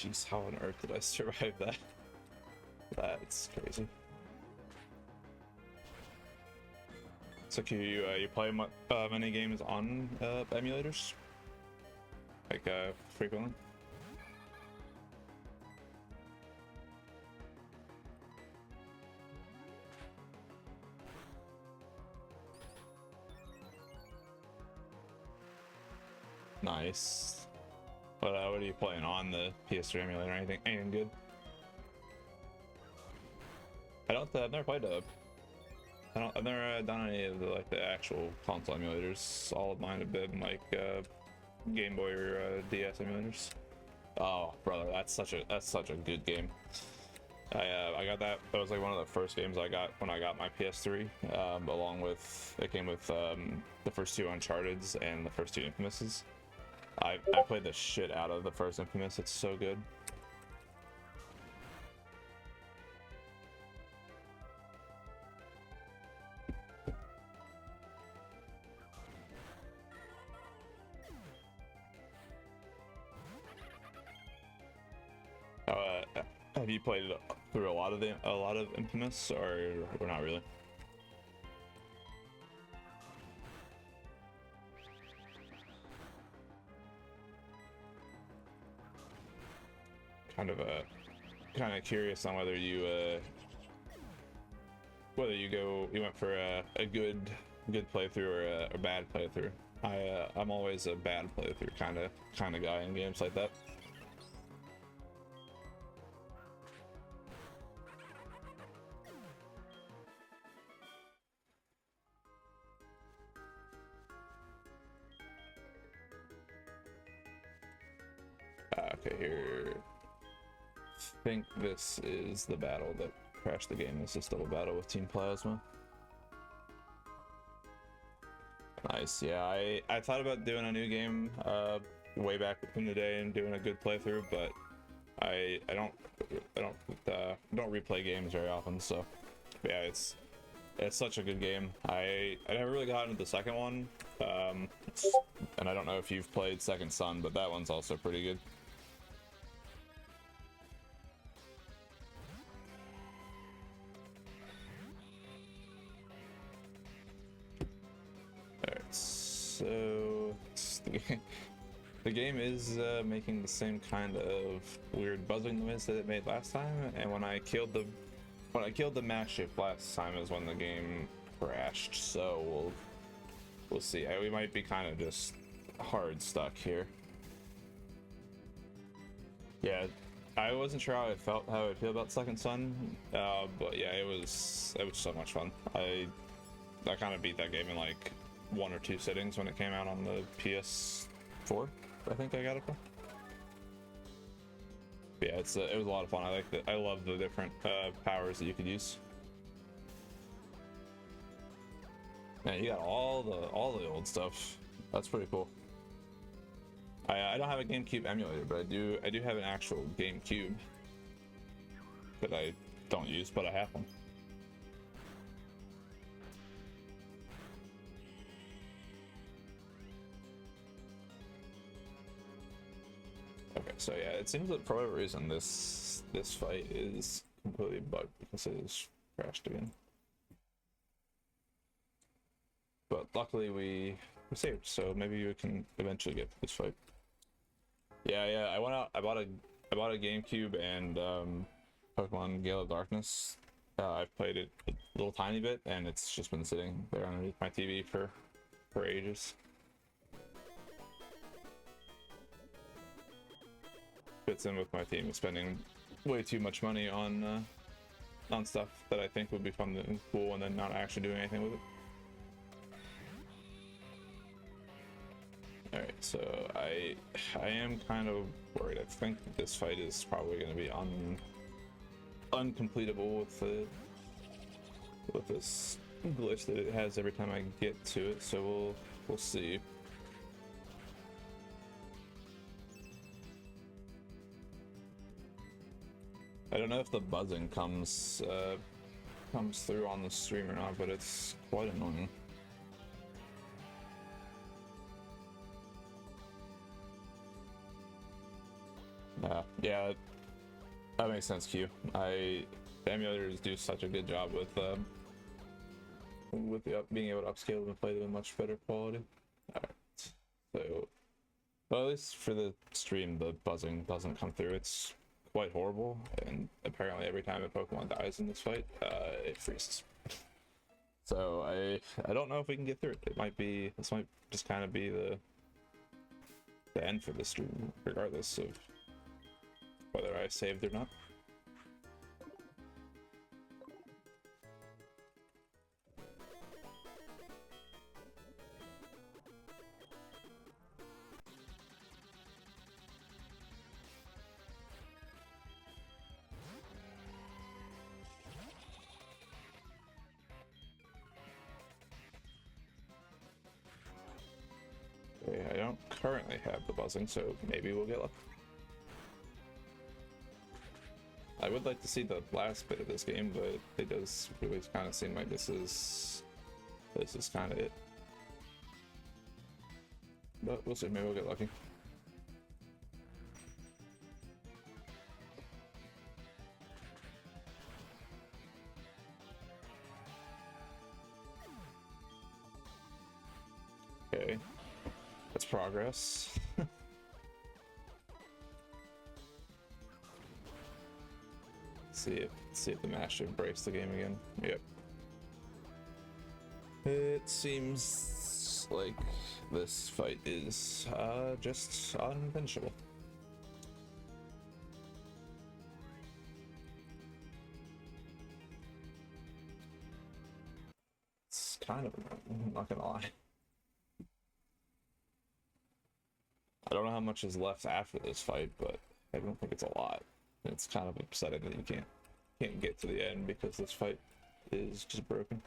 S1: Jeez, how on earth did I survive that? That's crazy. So can you play many games on emulators? Like frequently? Nice. What are you playing on the PS3 emulator? Anything good? I've never played I've never done any of the actual console emulators. All of mine have been like Game Boy or DS emulators. Oh, brother, that's such a good game. I got that. That was like one of the first games I got when I got my PS3. Along with it came with the first two Uncharted's and the first two Infamouses. I played the shit out of the first Infamous. It's so good. Have you played through a lot of Infamous, or not really? Kind of curious on whether you went for a good playthrough or a bad playthrough. I'm always a bad playthrough kind of guy in games like that. Okay, here. I think this is the battle that crashed the game. This is still a battle with Team Plasma. Nice. Yeah, I thought about doing a new game way back in the day and doing a good playthrough, but I don't replay games very often. So yeah, it's such a good game. I never really got into the second one, and I don't know if you've played Second Son, but that one's also pretty good. So the game is making the same kind of weird buzzing noise that it made last time, and when I killed the mass ship last time is when the game crashed. So we'll see. We might be kind of just hard stuck here. Yeah, I wasn't sure how I would feel about Second Son, but yeah, it was so much fun. I kind of beat that game in like 1 or 2 sittings when it came out on the PS4. I think I got it for. But yeah, it was a lot of fun. I love the different powers that you could use. Man, you got all the old stuff. That's pretty cool. I don't have a GameCube emulator, but I do have an actual GameCube that I don't use, but I have one. Okay, so yeah, it seems that for whatever reason this fight is completely bugged because it is crashed again. But luckily we saved, so maybe we can eventually get to this fight. Yeah, I went out. I bought a GameCube and Pokemon Gale of Darkness. I've played it a little tiny bit, and it's just been sitting there underneath my TV for ages. Fits in with my theme of spending way too much money on stuff that I think would be fun and cool, and then not actually doing anything with it. Alright, so I am kind of worried. I think that this fight is probably going to be uncompletable with this glitch that it has every time I get to it. So we'll see. I don't know if the buzzing comes through on the stream or not, but it's quite annoying. Yeah, that makes sense, Q. Emulators do such a good job with being able to upscale and play them in much better quality. Alright, so, well, at least for the stream, the buzzing doesn't come through. It's quite horrible, and apparently every time a Pokemon dies in this fight, it freezes. So I don't know if we can get through it. This might just kind of be the end for the stream, regardless of whether I saved or not. Okay, I don't currently have the buzzing, so maybe we'll get lucky. I would like to see the last bit of this game, but it does really kind of seem like this is kind of it. But we'll see, maybe we'll get lucky. Okay, that's progress. See if the master breaks the game again. Yep. It seems like this fight is just unfinishable. It's kind of annoying, I'm not gonna lie. I don't know how much is left after this fight, but I don't think it's a lot. It's kind of upsetting that you can't get to the end because this fight is just broken.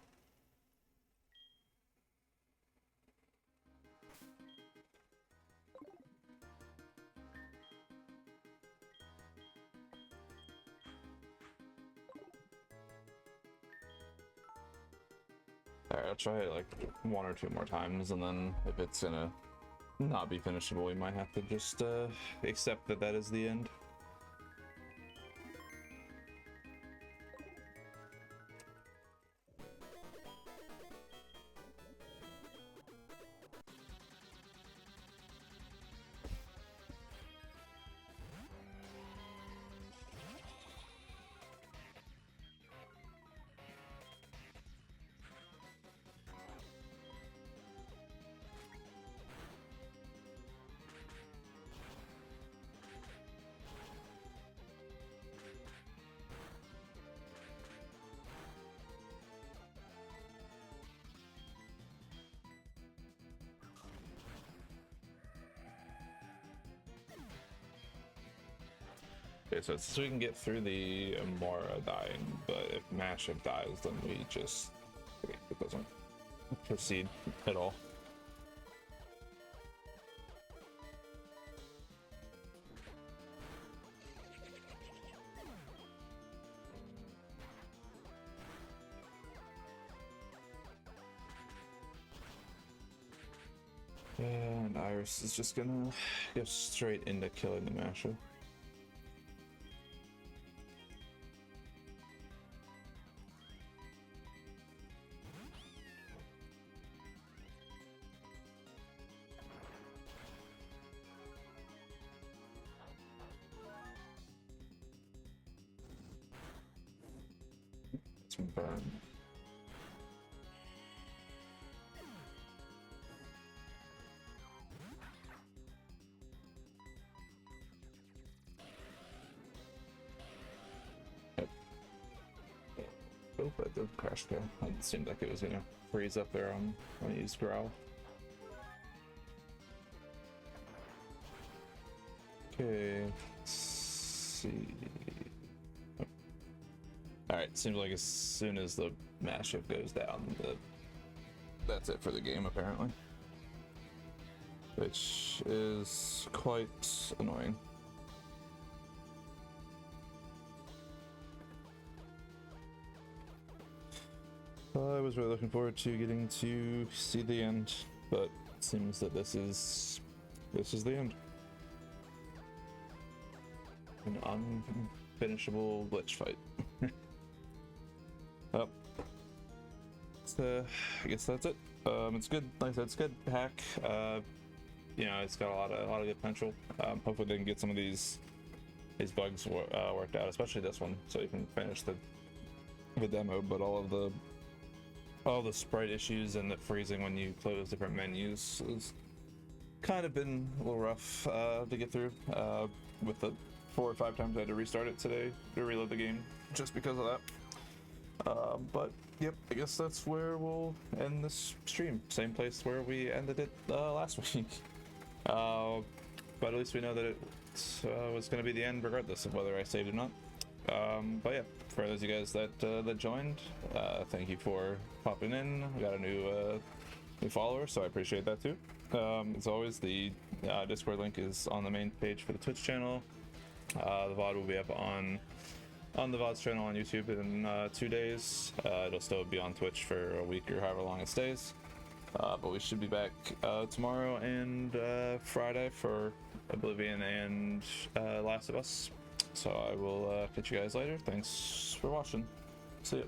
S1: Alright, I'll try it like 1 or 2 more times, and then if it's gonna not be finishable, we might have to just accept that is the end. Okay, so we can get through the Amora dying, but if Mashup dies, then we just... Okay, it doesn't proceed at all. And Iris is just gonna go straight into killing the Mashup. Burn. Yep. Oh, but the crash go. It seemed like it was gonna freeze up there when I used Growl. Okay, let's see. Alright, seems like as soon as the mashup goes down, that's it for the game, apparently. Which is quite annoying. I was really looking forward to getting to see the end, but it seems that this is the end. An unfinishable glitch fight. Oh. So, I guess that's it. It's good. Like I said, it's good hack. You know, it's got a lot of good potential. Hopefully they can get some of these bugs worked out, especially this one, so you can finish the demo. But all the sprite issues and the freezing when you close different menus has kind of been a little rough to get through. With the 4 or 5 times I had to restart it today to reload the game just because of that. But yep, I guess that's where we'll end this stream. Same place where we ended it last week. But at least we know that it was going to be the end regardless of whether I saved or not. But yeah, for those of you guys that joined, thank you for popping in. We got a new follower, so I appreciate that too. As always, the Discord link is on the main page for the Twitch channel. The VOD will be up on the VOD's channel on YouTube in 2 days. It'll still be on Twitch for a week or however long it stays. But we should be back tomorrow and Friday for Oblivion and Last of Us. So I will catch you guys later. Thanks for watching. See ya.